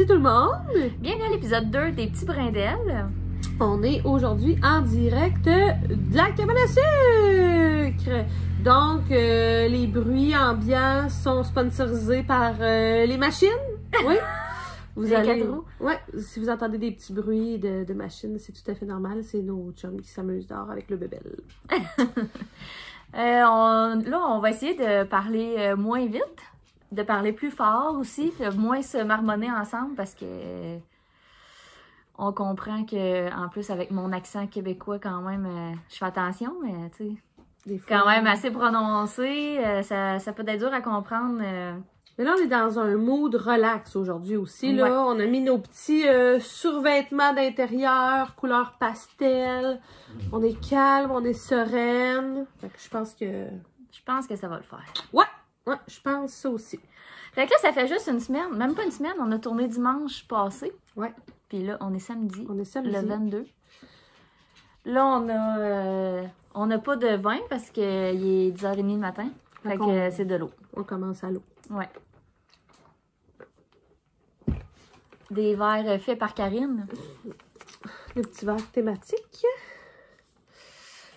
tout le monde! Bienvenue à l'épisode 2 des Petits Brins d'Elle. On est aujourd'hui en direct de la cabane à sucre! Donc, les bruits ambiants sont sponsorisés par les machines. Oui. Vous allez... Ouais, si vous entendez des petits bruits de machines, c'est tout à fait normal. C'est nos chums qui s'amusent dehors avec le bébel. On va essayer de parler moins vite, de parler plus fort aussi, de moins se marmonner ensemble parce que on comprend que, en plus, avec mon accent québécois, quand même, je fais attention, mais tu sais, quand même assez prononcé, ça peut être dur à comprendre. Mais là, on est dans un mood relax aujourd'hui aussi. Là. Ouais. On a mis nos petits survêtements d'intérieur, couleur pastel. On est calme, on est sereine. Fait que je pense que ça va le faire. Ouais, je pense ça aussi. Fait que là, ça fait juste une semaine, même pas une semaine, on a tourné dimanche passé. Ouais. Puis là, on est samedi. On est samedi. Le 22. Là, on n'a pas de vin parce qu'il est 10h30 le matin. Fait que c'est de l'eau. On commence à l'eau. Ouais. Des verres faits par Karine. Le petit verre thématique.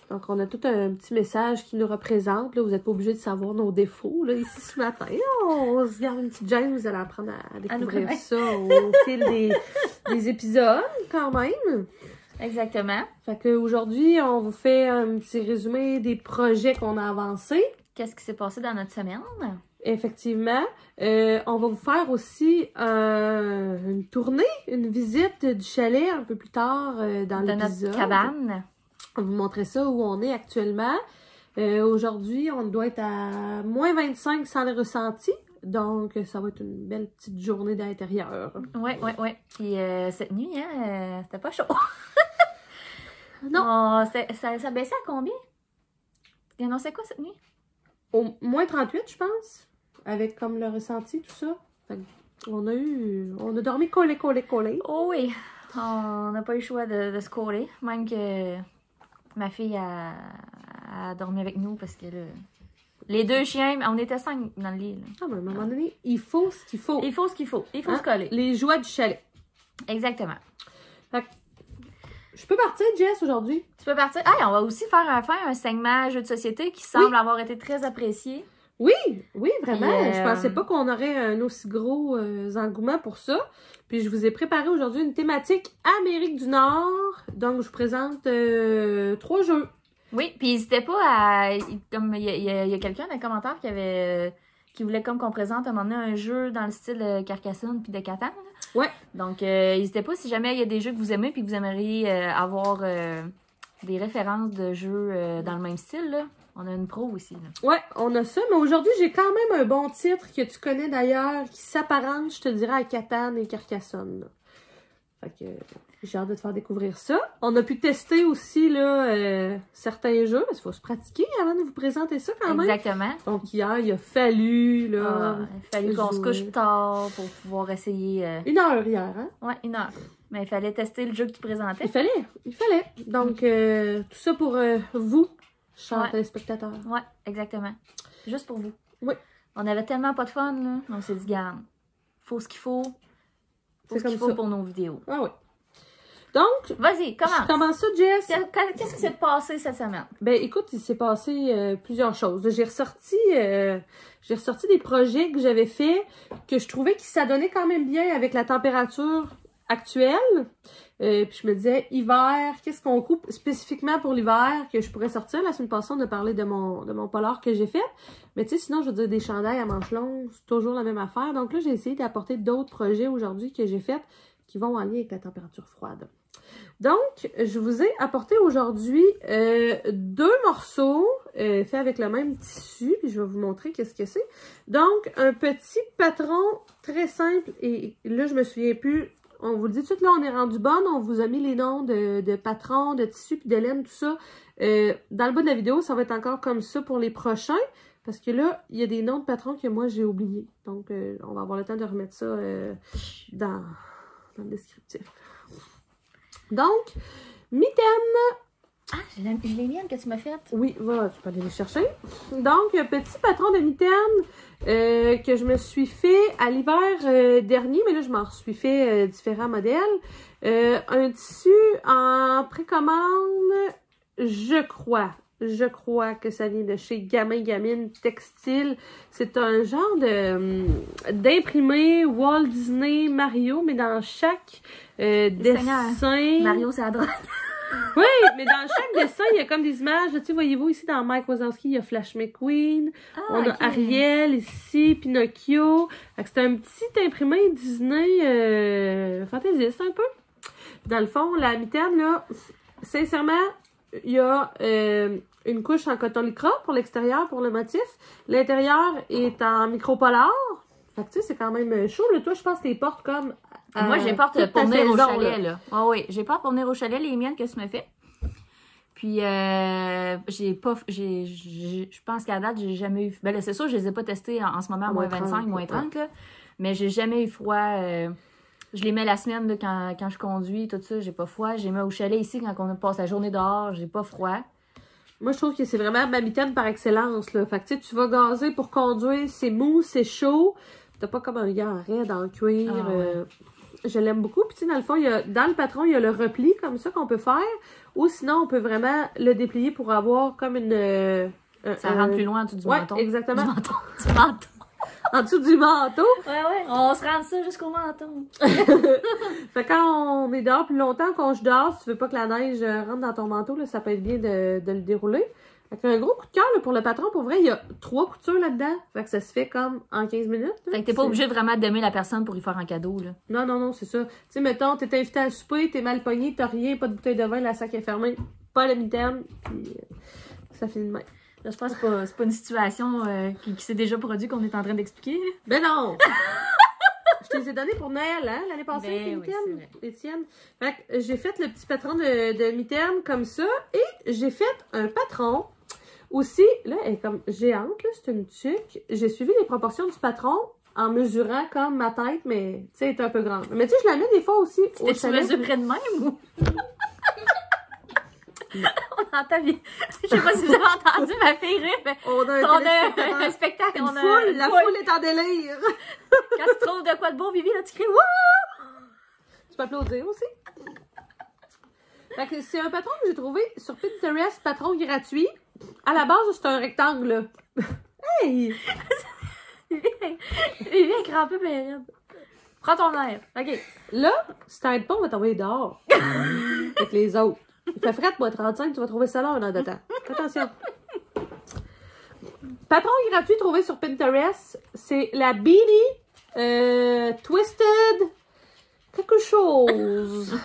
Donc, on a tout un petit message qui nous représente. Là, vous n'êtes pas obligé de savoir nos défauts. Là, ici, ce matin, on se garde une petite gêne. Vous allez apprendre à découvrir ça au fil des épisodes, quand même. Exactement. Fait qu'aujourd'hui, on vous fait un petit résumé des projets qu'on a avancés. Qu'est-ce qui s'est passé dans notre semaine? Effectivement. On va vous faire aussi une tournée, une visite du chalet un peu plus tard dans l'épisode. De notre cabane. On va vous montrer ça où on est actuellement. Aujourd'hui, on doit être à moins 25 sans le ressenti. Donc, ça va être une belle petite journée d'intérieur. Oui. Puis cette nuit, c'était pas chaud. Non. Ça baissait à combien? Il annonçait quoi cette nuit? Au moins 38, je pense. Avec comme le ressenti, tout ça. Fait on a dormi collé. Oh oui. On n'a pas eu le choix de se coller. Même que ma fille a dormi avec nous parce que là, les deux chiens, on était 5 dans le lit. Là. Ah, mais à un moment donné, il faut ce qu'il faut. Il faut ce qu'il faut. Il faut se coller. Les joies du chalet. Exactement. Fait que, je peux partir, Jess, aujourd'hui? Tu peux partir. Ah, on va aussi faire un segment jeu de société qui semble avoir été très apprécié. Oui, vraiment. Puis, je pensais pas qu'on aurait un aussi gros engouement pour ça. Puis je vous ai préparé aujourd'hui une thématique Amérique du Nord. Donc, je vous présente 3 jeux. Oui, puis n'hésitez pas à... Comme il y a quelqu'un dans les commentaires qui voulait comme qu'on présente à un moment donné un jeu dans le style de Carcassonne puis de Catan. Là. Ouais. Donc, n'hésitez pas si jamais il y a des jeux que vous aimez puis que vous aimeriez avoir des références de jeux dans le même style, là. On a une pro aussi. Là. Ouais, on a ça. Mais aujourd'hui, j'ai quand même un bon titre que tu connais d'ailleurs qui s'apparente, je te dirais, à Catan et Carcassonne. Là. Fait que j'ai hâte de te faire découvrir ça. On a pu tester aussi là, certains jeux, parce qu'il faut se pratiquer avant de vous présenter ça quand même. Exactement. Donc hier, il a fallu là. Il a fallu qu'on se couche tard pour pouvoir essayer. 1 heure hier, hein? Ouais, 1 heure. Mais il fallait tester le jeu que tu présentais. Il fallait. Donc tout ça pour vous, chers téléspectateurs. Ouais, exactement. Juste pour vous. Oui. On avait tellement pas de fun, là. On s'est dit, garde, faut ce qu'il faut. Faut ce qu'il faut pour nos vidéos. Ah oui. Donc, vas-y, commence. Comment ça, Jess? Qu'est-ce qui s'est passé cette semaine? Ben, écoute, il s'est passé plusieurs choses. J'ai ressorti des projets que j'avais faits que je trouvais que ça donnait quand même bien avec la température actuelle. Puis je me disais, hiver, qu'est-ce qu'on coupe spécifiquement pour l'hiver que je pourrais sortir? La semaine passée, on a parlé de mon polar que j'ai fait. Mais tu sais, sinon, je veux dire, des chandails à manches longues, c'est toujours la même affaire. Donc là, j'ai essayé d'apporter d'autres projets aujourd'hui que j'ai faits qui vont en lien avec la température froide. Donc, je vous ai apporté aujourd'hui 2 morceaux faits avec le même tissu. Puis je vais vous montrer qu'est-ce que c'est. Donc, un petit patron très simple. Et là, je me souviens plus. On vous le dit tout de suite, là, on est rendu bonne. On vous a mis les noms de patrons, de tissus, puis de laine, tout ça. Dans le bas de la vidéo, ça va être encore comme ça pour les prochains. Parce que là, il y a des noms de patrons que moi, j'ai oubliés. Donc, on va avoir le temps de remettre ça dans le descriptif. Donc, mitaine Ah, j'ai les miennes que tu m'as faites. Oui, voilà, tu peux aller les chercher. Donc, petit patron de mitaine que je me suis fait à l'hiver dernier, mais là, je m'en suis fait différents modèles. Un tissu en précommande, je crois que ça vient de chez Gamin Gamine Textile. C'est un genre d'imprimé Walt Disney Mario, mais dans chaque dessin... Mario, c'est la drogue. Oui, mais dans chaque dessin, il y a comme des images. Tu sais, voyez-vous, ici, dans Mike Wazowski, il y a Flash McQueen. On a Ariel, ici, Pinocchio. C'est un petit imprimé Disney fantaisiste, un peu. Dans le fond, la mitaine, là, sincèrement, il y a une couche en coton lycra pour l'extérieur, pour le motif. L'intérieur est en micropolar. Fait que, tu sais, c'est quand même chaud. Là, toi, je pense que tu les portes comme... Moi, j'ai porte pour venir au chalet, là. Ah oui, j'ai porte pour venir au chalet, les miennes que tu m'as fait. Puis, je pense qu'à date, j'ai jamais eu... Ben là, c'est sûr, je les ai pas testés en ce moment, moins 25, moins 30, là. Mais j'ai jamais eu froid. Je les mets la semaine, là, quand je conduis, tout ça, j'ai pas froid. J'ai mis au chalet ici, quand on passe la journée dehors, j'ai pas froid. Moi, je trouve que c'est vraiment ma mitaine par excellence, là. Fait que, tu sais, tu vas gazer pour conduire, c'est mou, c'est chaud. T'as pas comme un gars raide en cuir. Ah, ouais. Je l'aime beaucoup. Puis, tu sais, dans le fond, dans le patron, il y a le repli comme ça qu'on peut faire. Ou sinon, on peut vraiment le déplier pour avoir comme une... ça rentre plus loin en dessous du menton. Ouais, exactement. Du menton. En dessous du manteau. Ouais, on se rend ça jusqu'au menton. Fait que quand on est dehors plus longtemps, quand je dors, si tu veux pas que la neige rentre dans ton manteau, là, ça peut être bien de le dérouler. Fait qu'un gros coup de cœur là, pour le patron. Pour vrai, il y a 3 coutures là-dedans. Fait que ça se fait comme en 15 minutes. Là. Fait que t'es pas obligé vraiment d'aimer la personne pour lui faire un cadeau, là. Non, c'est ça. Tu sais, mettons, t'es invité à souper, t'es mal pogné, t'as rien, pas de bouteille de vin, la sac est fermée, pas la mitaine, puis ça finit de même. Là, je pense que c'est pas une situation qui s'est déjà produite qu'on est en train d'expliquer. Ben non! Je te les ai donnés pour Noël, hein, l'année passée, les mitaines, les tiennes. Fait que j'ai fait le petit patron de mitaine comme ça, et j'ai fait un patron aussi, là, elle est comme géante, là, c'est une tuque. J'ai suivi les proportions du patron en mesurant comme ma tête, mais tu sais, elle est un peu grande. Mais tu sais, je la mets des fois aussi au chalet. Tu mesurais de même ou? On entend bien. Je sais pas si vous avez entendu ma fille rire, mais on a un spectacle. La foule est en délire. Quand tu trouves de quoi de beau, Vivi, là, tu cries wouh! Tu peux applaudir aussi. Fait que c'est un patron que j'ai trouvé sur Pinterest, patron gratuit. À la base, c'est un rectangle, là. Hey! Vivi est crampée, mais raide. Prends ton air. OK. Là, si t'arrêtes pas, on va t'envoyer dehors. Avec les autres. Il fait fret, moi, 35, tu vas trouver ça là un an de temps. Attention. Patron gratuit trouvé sur Pinterest, c'est la Beanie Twisted quelque chose.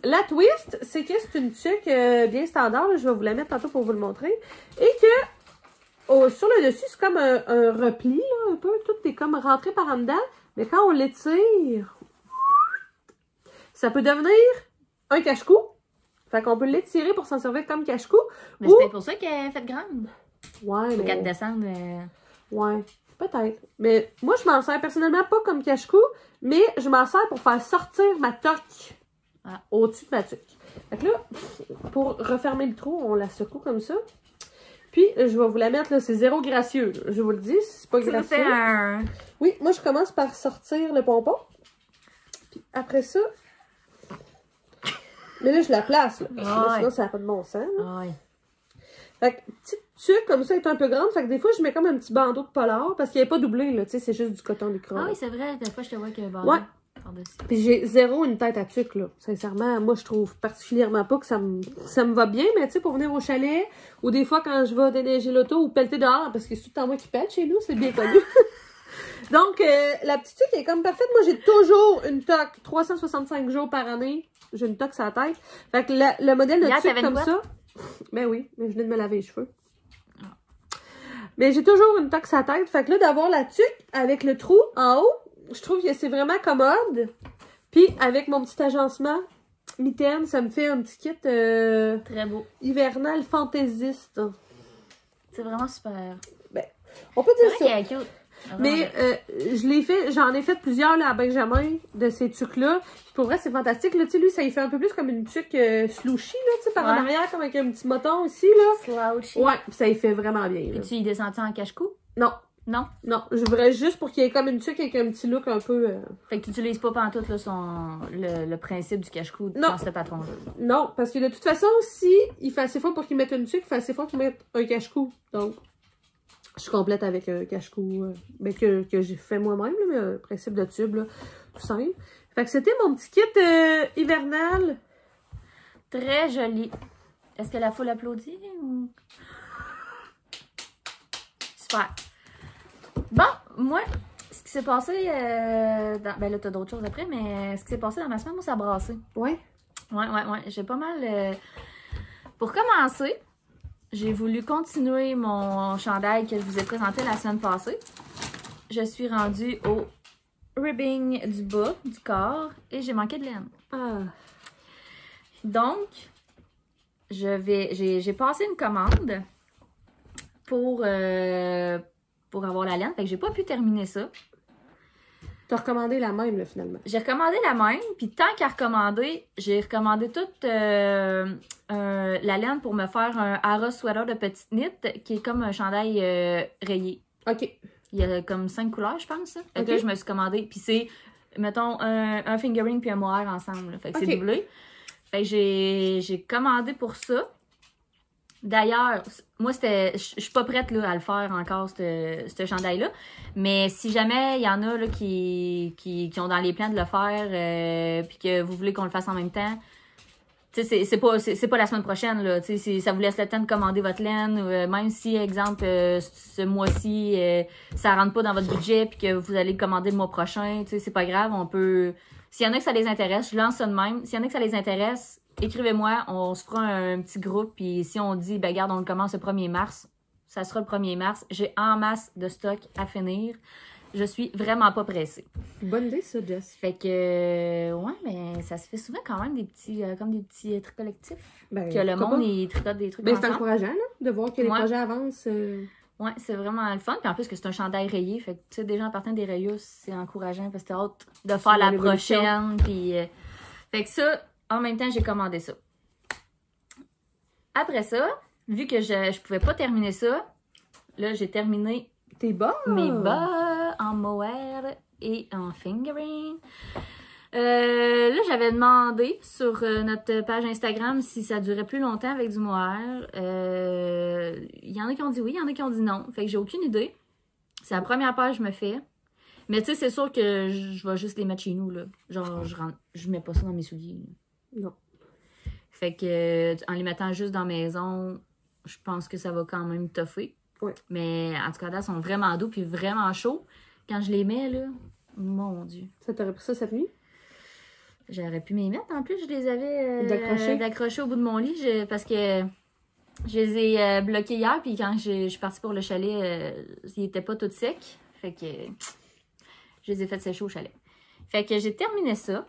La twist, c'est que c'est une tuque bien standard. Là, je vais vous la mettre tantôt pour vous le montrer. Et que sur le dessus, c'est comme un repli, là, un peu. Tout est comme rentré par en dedans. Mais quand on l'étire, ça peut devenir un cache-cou. Fait qu'on peut l'étirer pour s'en servir comme cache-cou. Mais c'est pour ça qu'elle est faite grande. Ouais, faut qu'elle descende. Ouais, peut-être. Mais moi, je m'en sers personnellement pas comme cache-cou, mais je m'en sers pour faire sortir ma toque au-dessus de ma tuque. Fait que là, pour refermer le trou, on la secoue comme ça. Puis, je vais vous la mettre, là, c'est zéro gracieux. Là. Je vous le dis, c'est pas gracieux. Oui, moi, je commence par sortir le pompon. Puis après ça... Mais là, je la place, là. Là, sinon, ça n'a pas de bon sens. Ouais. Fait que, petite tuque, comme ça, est un peu grande. Fait que des fois, je mets comme un petit bandeau de polar parce qu'il n'est pas doublé, là. Tu sais, c'est juste du coton lycra. Ah oui, c'est vrai. Des fois, je te vois qu'il y a un bandeau. Ouais. Puis j'ai zéro une tête à tuque, là. Sincèrement, moi, je trouve particulièrement pas que ça me va bien. Mais tu sais, pour venir au chalet, ou des fois, quand je vais déneiger l'auto ou pelleter dehors, parce que c'est tout le temps moi qui pète chez nous, c'est bien connu. Donc, la petite tuque est comme parfaite. Moi, j'ai toujours une toque 365 jours par année. J'ai une toque sur la tête. Fait que le modèle de tuque comme ça... Ben oui, mais je venais de me laver les cheveux. Mais j'ai toujours une toque sur la tête. Fait que là, d'avoir la tuque avec le trou en haut, je trouve que c'est vraiment commode. Puis, avec mon petit agencement mitaine, ça me fait un petit kit... très beau. Hivernal fantaisiste. C'est vraiment super. Ben, on peut dire ça. Mais j'en ai fait plusieurs là, à Benjamin, de ces tucs-là. Puis pour vrai, c'est fantastique. Là, tu sais, lui, ça y fait un peu plus comme une tuque slouchy, là, tu sais, par en arrière, comme avec un petit moton ici, là. Slouchy. Ouais, ça y fait vraiment bien. Puis tu y descends en cache-cou? Non. Non? Non, je voudrais juste pour qu'il y ait comme une tuque avec un petit look un peu... Fait que tu n'utilises pas pantoute là, le principe du cache-cou dans ce patron-là. Non, parce que de toute façon, si il fait assez fort pour qu'il mette une tuque, il fait assez fort pour mettre un cache-cou. Donc, je suis complète avec un cache-cou que j'ai fait moi-même, mais un principe de tube, là, tout simple. Fait que c'était mon petit kit hivernal. Très joli. Est-ce que la foule applaudit? Ou... Super. Bon, moi, ce qui s'est passé... Ben là, t'as d'autres choses après, mais ce qui s'est passé dans ma semaine, moi, ça a brassé. Ouais? Ouais. J'ai pas mal... Pour commencer, j'ai voulu continuer mon chandail que je vous ai présenté la semaine passée. Je suis rendue au ribbing du bas du corps et j'ai manqué de laine. Ah. Donc, j'ai passé une commande pour avoir la laine. Fait que j'ai pas pu terminer ça. T'as recommandé la même, là, finalement. J'ai recommandé la même, puis tant qu'à recommander, j'ai recommandé toute la laine pour me faire un Hara sweater de petite knit qui est comme un chandail rayé. OK. Il y a comme 5 couleurs, je pense. Fait que là, je me suis commandé. Puis c'est, mettons, un fingering puis un mohair ensemble. Là. Fait que c'est doublé. Fait que j'ai commandé pour ça. D'ailleurs, moi, je suis pas prête là, à le faire encore, ce chandail-là. Mais si jamais il y en a là, qui ont dans les plans de le faire puis que vous voulez qu'on le fasse en même temps, c'est pas la semaine prochaine. Là, ça vous laisse le temps de commander votre laine. Même si, exemple, ce mois-ci, ça rentre pas dans votre budget puis que vous allez le commander le mois prochain, c'est pas grave. On peut... S'il y en a que ça les intéresse, je lance ça de même. S'il y en a que ça les intéresse, écrivez-moi, on se fera un petit groupe, puis si on dit, ben garde, on le commence le 1er mars, ça sera le 1er mars. J'ai en masse de stock à finir. Je suis vraiment pas pressée. Bonne idée, ça, Jess. Fait que, ouais, mais ça se fait souvent quand même des petits trucs collectifs. Ben, que le monde, il tricote des trucs ben, c'est ensemble. encourageant, là, de voir que les projets avancent. Ouais, c'est vraiment le fun. Puis en plus que c'est un chandail rayé. Fait que, tu sais, déjà en partant des rayures, c'est encourageant parce que t'as hâte de faire la prochaine. Puis, fait que ça, en même temps, j'ai commandé ça. Après ça, vu que je pouvais pas terminer ça, là, j'ai terminé tes bas. Mes bas en mohair et en fingering. Là, j'avais demandé sur notre page Instagram si ça durait plus longtemps avec du mohair. Il y en a qui ont dit oui, il y en a qui ont dit non. Fait que j'ai aucune idée. C'est la première page que je me fais. Mais tu sais, c'est sûr que je vais juste les mettre chez nous, là. Genre, je mets pas ça dans mes souliers. Non. Fait que en les mettant juste dans la maison, je pense que ça va quand même toffer. Oui. Mais en tout cas, là, ils sont vraiment doux puis vraiment chauds. Quand je les mets, là, mon Dieu. Ça t'aurait pris ça cette nuit? J'aurais pu m'y mettre. En plus, je les avais d'accrocher au bout de mon lit parce que je les ai bloqués hier. Puis quand je suis partie pour le chalet, ils étaient pas tous secs. Fait que je les ai fait sécher au chalet. Fait que j'ai terminé ça.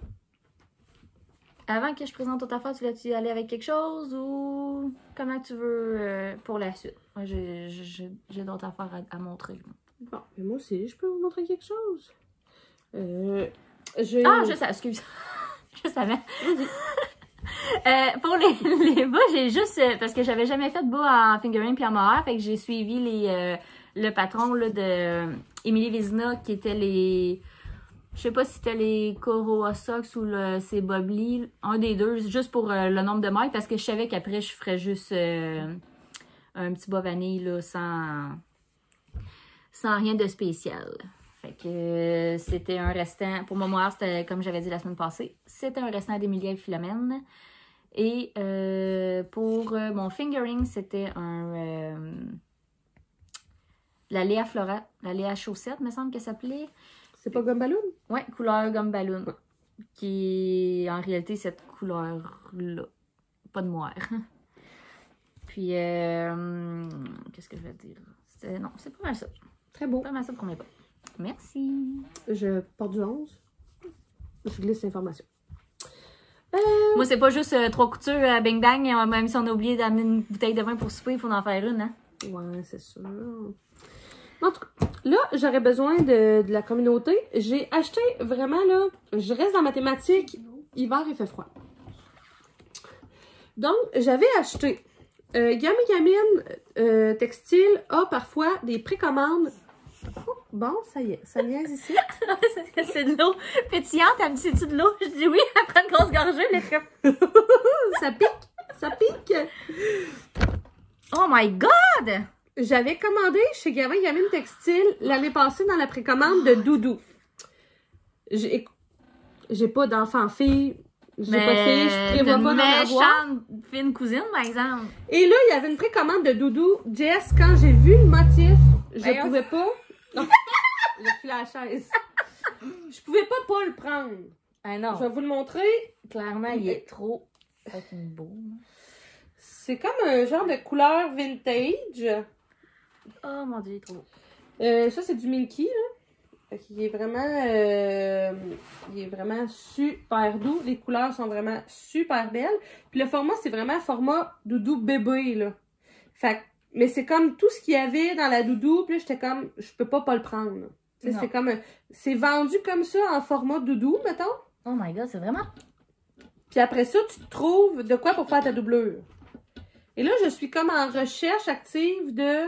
Avant que je présente toute affaire, tu voulais-tu aller avec quelque chose ou comment tu veux pour la suite? Moi, j'ai d'autres affaires à montrer. Bon, mais moi aussi, je peux vous montrer quelque chose. Je sais, excuse. Je savais. Pour les bas, j'ai juste... parce que j'avais jamais fait de bas en fingering puis en mohair, fait que j'ai suivi le patron là, de Emily Vizina qui était les... Je sais pas si c'était les Coroa Socks ou c'est Bobli, un des deux, juste pour le nombre de mailles, parce que je savais qu'après, je ferais juste un petit bas vanille là, sans rien de spécial. Fait que c'était un restant, pour mon mohair, c'était comme j'avais dit la semaine passée, c'était un restant d'Emilia et Philomène. Et pour mon fingering, c'était la Léa Flora, la Léa Chaussette, me semble qu'elle s'appelait. C'est pas gomme ballon? Ouais, couleur gomme ballon. Ouais. Qui est en réalité cette couleur-là. Pas de mohair. Puis, qu'est-ce que je vais dire? Non, c'est pas mal ça. Très beau. Pas mal ça pour mes bas. Merci. Je porte du 11. Je glisse l'information. Moi, c'est pas juste 3 coutures à bing bang. Même si on a oublié d'amener une bouteille de vin pour souper, il faut en faire une, hein? Ouais, c'est sûr. En tout cas, là, j'aurais besoin de la communauté. J'ai acheté vraiment, là, je reste dans ma thématique, hiver et fait froid. Donc, j'avais acheté Yummy Gamine Textile a parfois des précommandes. Oh, bon, ça y est, ça niaise ici. C'est de l'eau pétillante, elle me dit, c'est-tu de l'eau? Je dis oui, elle prend une grosse gorgée, mais Ça pique, ça pique. Oh my God! J'avais commandé chez Yummy Gamine Textile l'année passée dans la précommande de doudou. J'ai pas d'enfant-fille. J'ai pas de fille, je prévois pas d'en avoir. Méchante fine cousine, par exemple. Et là, il y avait une précommande de doudou. Jess, quand j'ai vu le motif, je pouvais pas... Non, j'ai pris la chaise. Je pouvais pas le prendre. Ah non. Je vais vous le montrer. Clairement, il est trop fucking beau. C'est comme un genre de couleur vintage. Oh mon Dieu, il est trop beau. Ça, c'est du Minky, là. Fait qu'il est vraiment super doux. Les couleurs sont vraiment super belles. Puis le format, c'est vraiment format doudou bébé, là. Fait mais c'est comme tout ce qu'il y avait dans la doudou. Puis là, j'étais comme, je peux pas le prendre. C'est comme, c'est vendu comme ça en format doudou, mettons. Oh my God, c'est vraiment... Puis après ça, tu trouves de quoi pour faire ta doublure. Et là, je suis comme en recherche active de...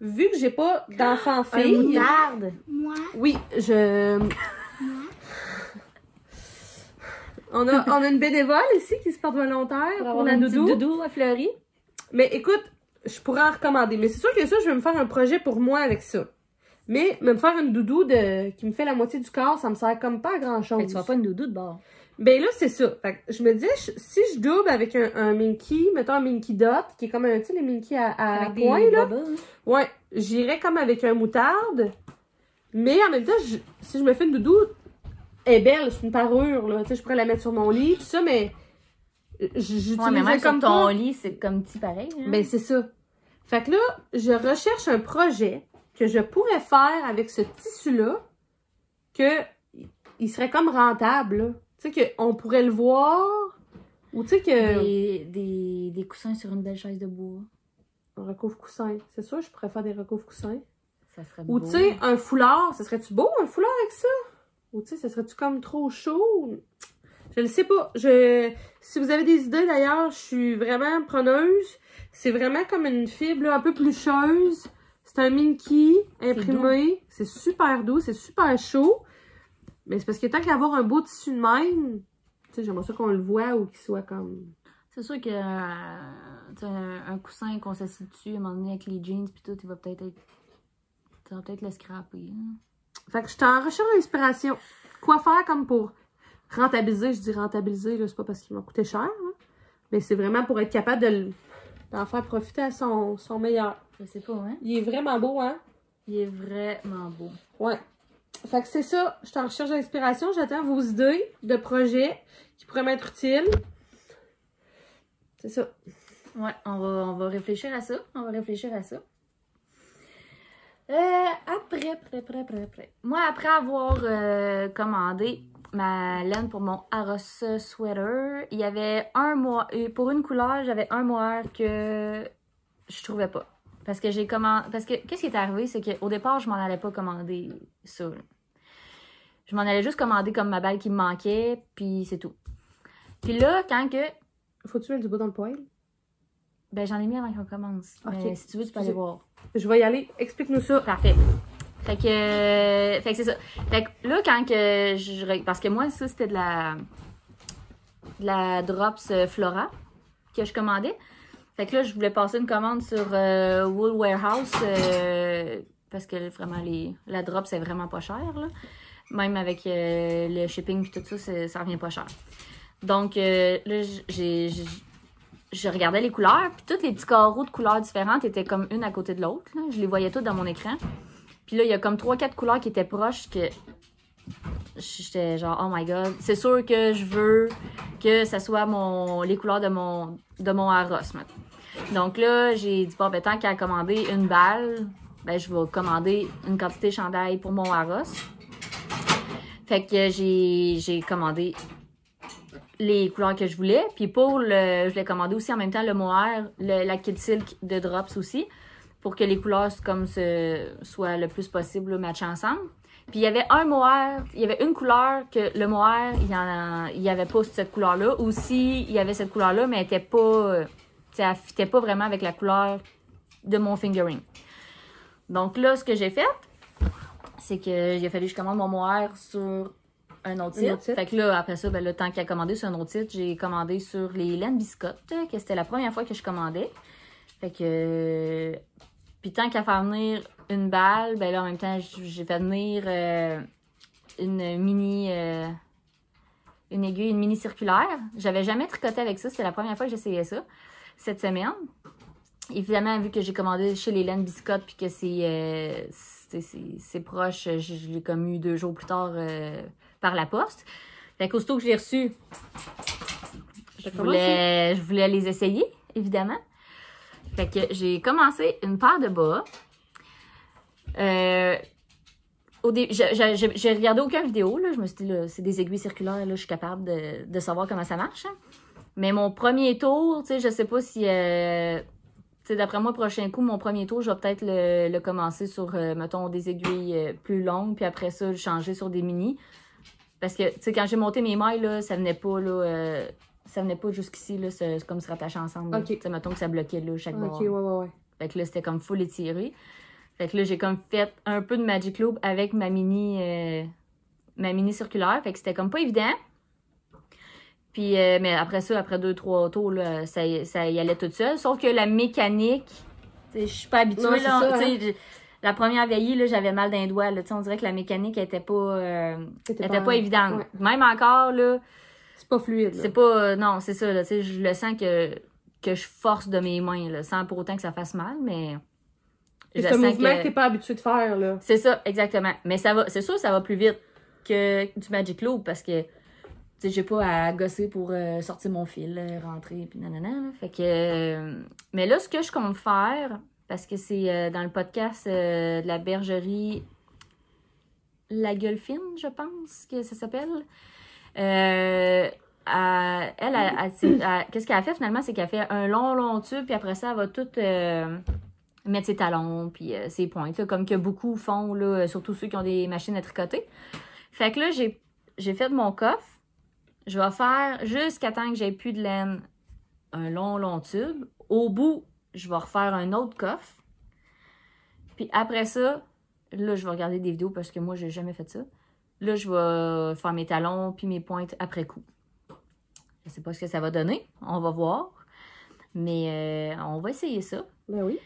Vu que j'ai pas d'enfant-fille... moutarde! Moi? Oui, on a une bénévole ici qui se porte volontaire pour la doudou. Doudou à Fleury. Mais écoute, je pourrais en recommander. Mais c'est sûr que ça, je vais me faire un projet pour moi avec ça. Mais me faire une doudou qui me fait la moitié du corps, ça me sert comme pas à grand-chose. Fait que tu vas pas une doudou de bord. Ben là, c'est ça. Fait que je me dis, si je double avec un Minky, mettons un Minky Dot, qui est comme un, tu sais, les Minky à poing, là. Ouais, j'irais comme avec un moutarde. Mais en même temps, si je me fais une doudou, elle est belle, c'est une parure, là. Tu sais, je pourrais la mettre sur mon lit, tout ça, mais j'utilise mais même comme sur ton lit, c'est comme petit pareil. Hein? Ben, c'est ça. Fait que là, je recherche un projet que je pourrais faire avec ce tissu-là, que il serait comme rentable, là. Tu sais, qu'on pourrait le voir, ou tu sais que... Des coussins sur une belle chaise de bois. Un recouvre-coussin. C'est sûr, je pourrais faire des recouvre-coussins. Ça serait Ou beau. tu sais, un foulard. Ça serait-tu beau, un foulard avec ça? Ou tu sais, ça serait-tu comme trop chaud? Je le sais pas. Si vous avez des idées, d'ailleurs, je suis vraiment preneuse. C'est vraiment comme une fibre là, un peu plucheuse. C'est un Minky imprimé. C'est super doux, c'est super chaud. Mais c'est parce que tant qu'à avoir un beau tissu de même, tu sais, j'aimerais ça qu'on le voit ou qu'il soit comme... C'est sûr que un coussin qu'on s'assied dessus, à un moment donné, avec les jeans pis tout, il va peut-être être... Tu vas peut-être le scraper. Hein? Fait que je t'en recherche l'inspiration. Quoi faire comme pour rentabiliser? Je dis rentabiliser, là, c'est pas parce qu'il m'a coûté cher, là, mais c'est vraiment pour être capable d'en faire profiter à son meilleur. Je sais pas, hein? Il est vraiment beau, hein? Il est vraiment beau. Ouais. Fait que c'est ça, je t'en recherche l'inspiration. J'attends vos idées de projets qui pourraient m'être utiles. C'est ça. Ouais, on va réfléchir à ça. On va réfléchir à ça. Après. Moi, après avoir commandé ma laine pour mon Aros sweater, il y avait un mois. Pour une couleur, j'avais un mohair que je trouvais pas. Parce que j'ai commandé. Parce que qu'est-ce qui est arrivé, c'est qu'au départ, je m'en allais pas commander ça. Là. Je m'en allais juste commander comme ma balle qui me manquait, puis c'est tout. Puis là, quand que. Faut-tu mettre du bois dans le poêle? Ben, j'en ai mis avant qu'on commence. Okay. Mais si tu veux, tu peux aller voir. Je vais y aller. Explique-nous ça. Parfait. Fait que c'est ça. Fait que là, quand que parce que moi, ça, c'était de la Drops Flora que je commandais. Fait que là, je voulais passer une commande sur Wool Warehouse parce que vraiment, la Drops, c'est vraiment pas cher, là. Même avec le shipping et tout ça, ça revient pas cher. Donc, là, je regardais les couleurs, puis tous les petits carreaux de couleurs différentes étaient comme une à côté de l'autre. Je les voyais toutes dans mon écran. Puis là, il y a comme 3-4 couleurs qui étaient proches que j'étais genre, oh my god. C'est sûr que je veux que ça soit les couleurs de mon Aros maintenant. Donc là, j'ai dit, bon, ben, tant qu'à commander une balle, ben, je vais commander une quantité de chandail pour mon Aros. Fait que j'ai commandé les couleurs que je voulais. Puis je l'ai commandé aussi en même temps le mohair, la Kid Silk de Drops aussi. pour que les couleurs soient le plus possible là, matchées ensemble. Puis il y avait un mohair, il y avait une couleur que le mohair, il y avait pas cette couleur-là. Ou si il y avait cette couleur-là, mais elle était pas, elle fitait pas vraiment avec la couleur de mon fingering. Donc là, ce que j'ai fait, c'est que il a fallu que je commande mon mohair sur un autre site. Fait que là, après ça, ben, le temps qu'il a commandé sur un autre site, j'ai commandé sur les laines biscottes, que c'était la première fois que je commandais. Fait que... Puis tant qu'à faire venir une balle, ben là, en même temps, j'ai fait venir une aiguille, une mini circulaire. J'avais jamais tricoté avec ça. C'était la première fois que j'essayais ça cette semaine. Évidemment, vu que j'ai commandé chez les laines biscottes puis que c'est proche, je l'ai comme eu 2 jours plus tard par la poste. Fait qu'aussitôt que je l'ai reçu, je voulais les essayer, évidemment. Fait que j'ai commencé une paire de bas. J'ai regardé aucune vidéo, là. Je me suis dit, là, c'est des aiguilles circulaires, là, je suis capable de savoir comment ça marche. Hein. Mais mon premier tour, tu sais, je sais pas si... tu sais, d'après moi, prochain coup, mon premier tour, je vais peut-être le commencer sur, mettons, des aiguilles plus longues, puis après ça, le changer sur des mini. Parce que, tu sais, quand j'ai monté mes mailles, là, ça venait pas, là... ça venait pas jusqu'ici, là, c'est comme se rattacher ensemble. Okay. Tu sais, mettons que ça bloquait, là, chaque bord. OK, ouais. Fait que là, c'était comme full étiré. Fait que là, j'ai comme fait un peu de Magic Loop avec ma mini circulaire. Fait que c'était comme pas évident. Puis, mais après ça, après 2-3 tours, là, ça y allait toute seule. Sauf que la mécanique, je suis pas habituée, non, là. Ça, hein? La première veillée, là, j'avais mal d'un doigt, là. On dirait que la mécanique était pas évidente. Ouais. Même encore, là. C'est pas fluide. Là. C'est pas. Non, c'est ça, là. Je le sens que je force de mes mains, là, sans pour autant que ça fasse mal, mais. C'est un mouvement que t'es pas habitué de faire, là. C'est ça, exactement. Mais ça va, c'est sûr, ça va plus vite que du Magic Loop parce que. Tu sais, j'ai pas à gosser pour sortir mon fil, rentrer, puis nanana. Là. Fait que... mais là, ce que je compte faire, parce que c'est dans le podcast de la bergerie La Gueule Fine, je pense que ça s'appelle. Qu'est-ce qu'elle a fait finalement, c'est qu'elle fait un long tube, puis après ça, elle va tout mettre ses talons, puis ses pointes, là, comme que beaucoup font, là, surtout ceux qui ont des machines à tricoter. Fait que là, j'ai fait mon coffre. Je vais faire, jusqu'à temps que j'ai plus de laine, un long tube. Au bout, je vais refaire un autre coffre. Puis après ça, là, je vais regarder des vidéos parce que moi, j'ai jamais fait ça. Là, je vais faire mes talons puis mes pointes après coup. Je sais pas ce que ça va donner. On va voir. Mais on va essayer ça. Ben oui.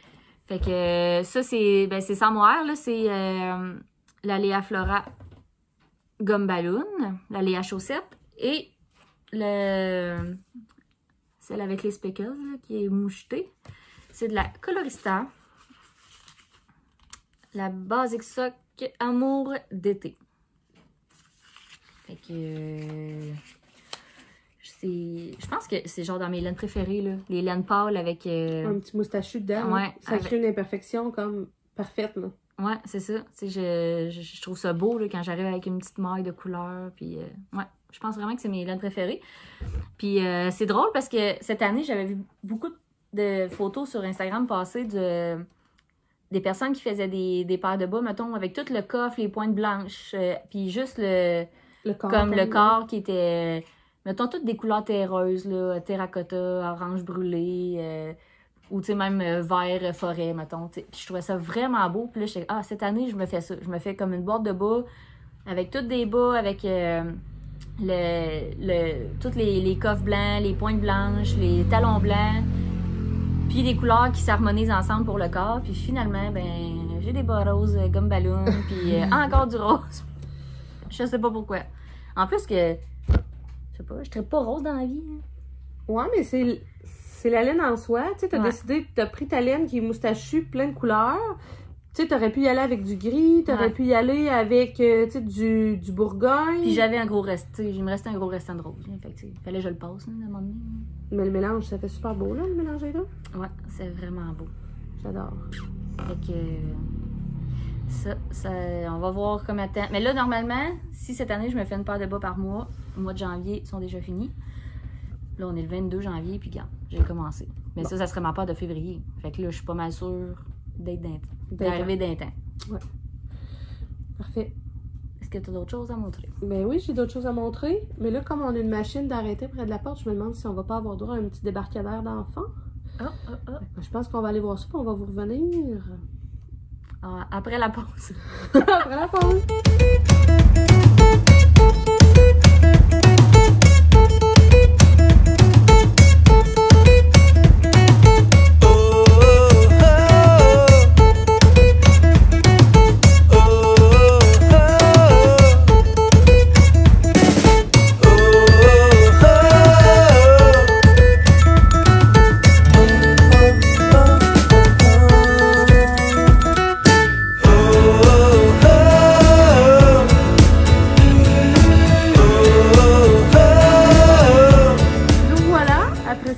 Fait que ça, c'est sans mohair, là. C'est la Léa Flora gomme ballon, la Léa chaussette. Et celle avec les speckles, là, qui est mouchetée, c'est de la Colorista. La Basic Sock Amour d'été. Fait que... je pense que c'est genre dans mes laines préférées, là. Les laines pâles avec... un petit moustachu dedans. Ouais, ça crée une imperfection comme parfaite, là. Ouais, c'est ça. Je trouve ça beau, là, quand j'arrive avec une petite maille de couleur. Puis, ouais, je pense vraiment que c'est mes laines préférées. Puis, c'est drôle parce que cette année, j'avais vu beaucoup de photos sur Instagram passer des personnes qui faisaient des paires de bas, mettons, avec tout le coffre, les pointes blanches, puis juste le corps, comme le corps qui était, mettons, toutes des couleurs terreuses, là, terracotta, orange brûlé, ou tu sais, même vert forêt, mettons. Puis je trouvais ça vraiment beau. Puis là, je suis cette année, je me fais ça. Je me fais comme une boîte de bas, avec toutes des bas, avec tous les coffres blancs, les pointes blanches, les talons blancs, puis des couleurs qui s'harmonisent ensemble pour le corps. Puis finalement, ben j'ai des bas roses, gomme ballon, puis encore du rose. Je sais pas pourquoi. En plus que, je sais pas, je serais pas rose dans la vie. Hein. Ouais, mais c'est la laine en soi. Tu sais, t'as décidé, t'as pris ta laine qui est moustachue, plein de couleurs. Tu sais, t'aurais pu y aller avec du gris, t'aurais pu y aller avec, tu sais, du Bourgogne. Puis j'avais un gros reste, tu sais, il me restait un gros restant de rose. Fait que, fallait que je le passe, hein, à un moment donné. Mais le mélange, ça fait super beau, là, le mélange des deux. Ouais, c'est vraiment beau. J'adore. Fait que, ça, on va voir comment attendre. Mais là, normalement, si cette année, je me fais une paire de bas par mois, le mois de janvier, ils sont déjà finis. Là, on est le 22 janvier, puis regarde, j'ai commencé. Mais ça serait ma paire de février. Fait que là, je suis pas mal sûre d'arriver d'un temps. Ouais. Parfait. Est-ce que tu as d'autres choses à montrer? Ben oui, j'ai d'autres choses à montrer. Mais là, comme on a une machine d'arrêter près de la porte, je me demande si on va pas avoir droit à un petit débarcadère d'enfants. Je pense qu'on va aller voir ça, puis on va vous revenir. Après la pause. Après la pause.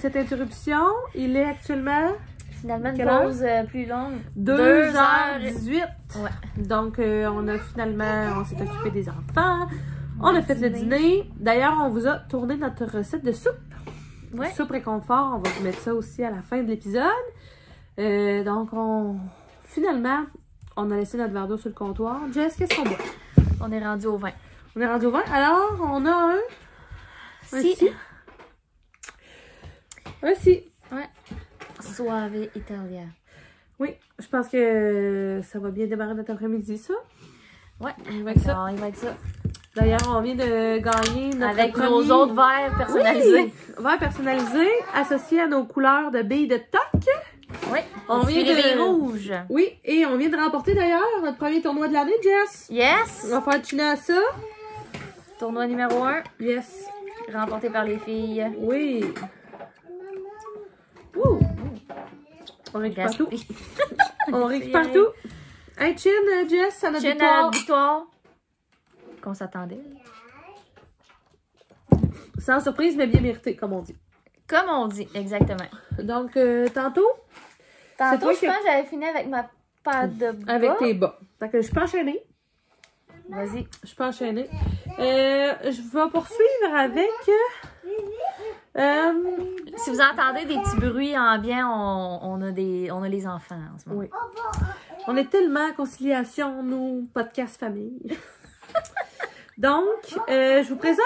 Cette interruption, il est actuellement finalement une pause plus longue. 2h18. Ouais. Donc, on s'est occupé des enfants. On a fait le dîner. D'ailleurs, on vous a tourné notre recette de soupe. Ouais. Soupe réconfort. On va vous mettre ça aussi à la fin de l'épisode. Donc, finalement, on a laissé notre verre d'eau sur le comptoir. Jess, qu'est-ce qu'on boit? On est rendu au vin. On est rendu au vin. Alors, on a un ci. Un ci. Ouais. Soave Italia. Oui, je pense que ça va bien démarrer notre après-midi, ça. Ouais, on va avec ça. On va avec ça. D'ailleurs, on vient de gagner notre avec nos autres verres personnalisés. Oui, verres personnalisés associés à nos couleurs de billes de toc. Oui, on vient de rouge. Oui, et on vient de remporter d'ailleurs notre premier tournoi de l'année, Jess. Yes. On va faire chiner à ça. Tournoi numéro 1. Yes. Remporté par les filles. Oui. Ouh. On récupère partout. On récupère partout. Hey, chin, Jess, à notre victoire. À notre victoire. Qu'on s'attendait. Sans surprise, mais bien mérité, comme on dit. Comme on dit, exactement. Donc, tantôt. Tantôt, je pense que j'avais fini avec ma paire de bas. Avec tes bas. Donc, je peux enchaîner. Vas-y. Je peux enchaîner. Je vais poursuivre avec... si vous entendez des petits bruits ambiants, on a les enfants en ce moment. Oui. On est tellement en conciliation, nous, podcast famille. Donc, je vous présente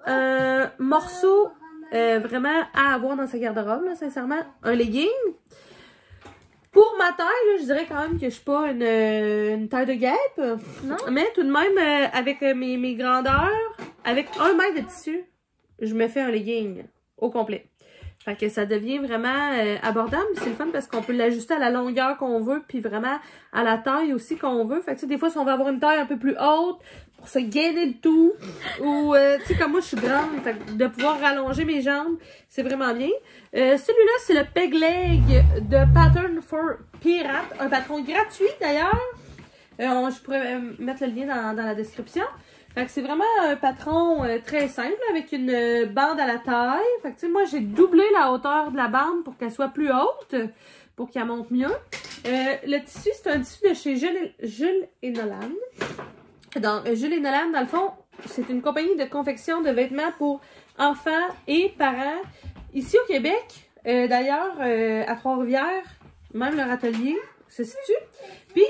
un morceau vraiment à avoir dans sa garde-robe, là, sincèrement. Un legging. Pour ma taille, là, je dirais quand même que je suis pas une taille de guêpe. Non. Mais tout de même, avec mes grandeurs, avec 1 mètre de tissu, je me fais un legging au complet. Fait que ça devient vraiment abordable. C'est le fun parce qu'on peut l'ajuster à la longueur qu'on veut, puis vraiment à la taille aussi qu'on veut. Fait que tu sais, des fois, si on veut avoir une taille un peu plus haute pour se gainer le tout, ou tu sais, comme moi, je suis grande, fait que de pouvoir rallonger mes jambes, c'est vraiment bien. Celui-là, c'est le Peg Leg de Pattern for Pirate, un patron gratuit d'ailleurs. Je pourrais mettre le lien dans la description. Fait que c'est vraiment un patron très simple avec une bande à la taille. Fait que tu sais, moi j'ai doublé la hauteur de la bande pour qu'elle soit plus haute, pour qu'elle monte mieux. Le tissu, c'est un tissu de chez Jules et Nolan. Donc, Jules et Nolan, dans le fond, c'est une compagnie de confection de vêtements pour enfants et parents. Ici au Québec, d'ailleurs, à Trois-Rivières, même leur atelier se situe. Puis,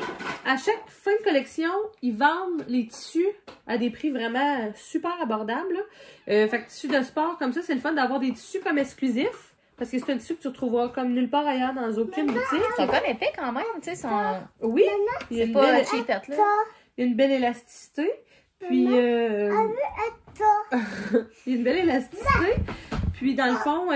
à chaque fin de collection, ils vendent les tissus à des prix vraiment super abordables. Fait que tissus de sport, comme ça, c'est le fun d'avoir des tissus comme exclusifs. Parce que c'est un tissu que tu retrouveras comme nulle part ailleurs dans aucune boutique. C'est comme épais quand même, tu sais. Oui, c'est pas cheapette, là. Il y a une belle élasticité. Puis, il y a une belle élasticité. Puis, dans le fond,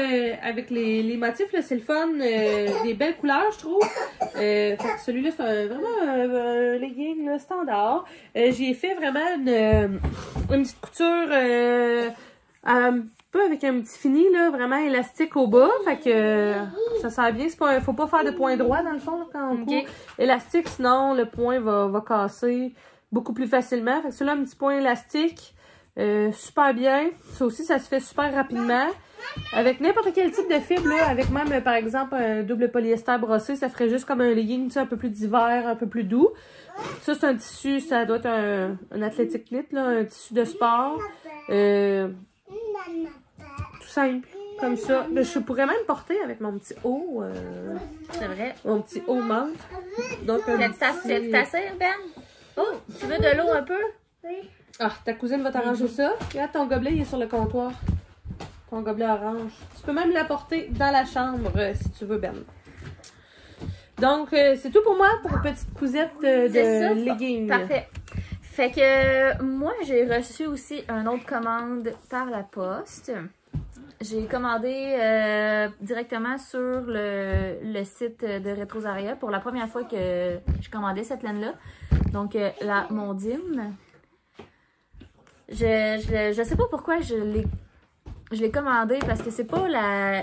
avec les motifs, c'est le fun. Des belles couleurs, je trouve. Fait que celui-là, c'est vraiment un legging là, standard. J'ai fait vraiment une petite couture un peu avec un petit fini, là, vraiment élastique au bas. Fait que ça sert bien. Faut pas faire de point droit, dans le fond, là, quand on court. Élastique, sinon, le point va casser beaucoup plus facilement. Fait que celui-là, un petit point élastique. Super bien. Ça aussi, ça se fait super rapidement. Avec n'importe quel type de fibre, là, avec même, par exemple, un double polyester brossé, ça ferait juste comme un legging, tu sais, un peu plus d'hiver, un peu plus doux. Ça, c'est un tissu, ça doit être un athletic knit, là, un tissu de sport. Tout simple. Comme ça. Là, je pourrais même porter avec mon petit haut. C'est vrai. Mon petit haut menthe. Donc, Tu as t'asseoir, Ben? Oh, tu veux de l'eau un peu? Oui. Ah, ta cousine va t'arranger ça. Regarde, ton gobelet, il est sur le comptoir. Ton gobelet orange. Tu peux même l'apporter dans la chambre si tu veux, Ben. Donc, c'est tout pour moi, pour une petite cousette de leggings. Parfait. Fait que moi, j'ai reçu aussi une autre commande par la poste. J'ai commandé directement sur le site de Rétrosaria pour la première fois que je commandais cette laine-là. Donc, la Mondim. Je sais pas pourquoi je l'ai commandé parce que c'est pas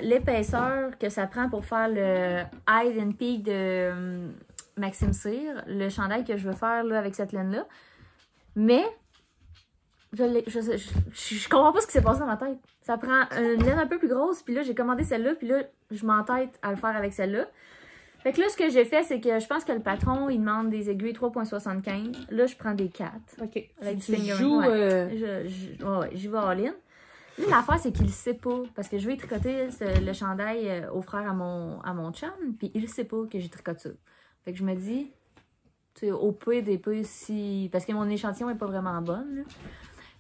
l'épaisseur que ça prend pour faire le Hide and Peak de Maxime Cyr, le chandail que je veux faire là, avec cette laine-là. Mais je comprends pas ce qui s'est passé dans ma tête. Ça prend une laine un peu plus grosse, puis là j'ai commandé celle-là, puis là je m'entête à le faire avec celle-là. Fait que là, ce que j'ai fait, c'est que je pense que le patron, il demande des aiguilles 3,75. Là, je prends des 4. OK. Avec Tu du fingering. joues... Ouais, j'y vais all-in. Là, l'affaire, c'est qu'il le sait pas. Parce que je vais tricoter le chandail au frère à mon chum, puis il sait pas que j'ai tricoté ça. Fait que je me dis, tu sais, au pire des pires, si... Parce que mon échantillon est pas vraiment bonne, là.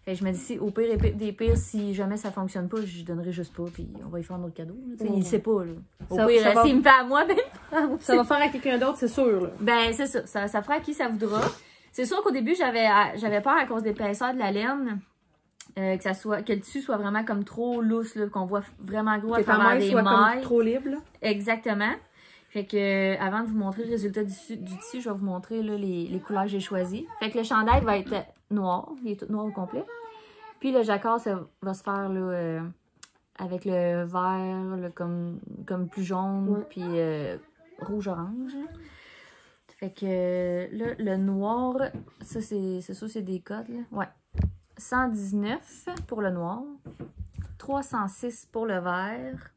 Fait que je me dis, si, au pire des pires, si jamais ça fonctionne pas, je donnerai juste pas, puis on va y faire un autre cadeau. Il sait pas, là. Au pire, s'il me fait à moi, ben... Ça va faire à quelqu'un d'autre, c'est sûr, là. Ben, c'est ça. Ça fera à qui ça voudra. C'est sûr qu'au début, j'avais peur à cause de l'épaisseur de la laine. Que le tissu soit vraiment comme trop lousse, là, qu'on voit vraiment gros à travers des mailles. Comme trop libre, là. Exactement. Fait que avant de vous montrer le résultat du tissu, je vais vous montrer là, les couleurs que j'ai choisies. Fait que le chandail va être noir, il est tout noir au complet. Puis le jacquard, ça va se faire là, avec le vert, là, comme plus jaune, ouais. Puis rouge-orange. Fait que là, le noir, ça c'est ça, c'est des codes, là. Ouais. 119 pour le noir, 306 pour le vert.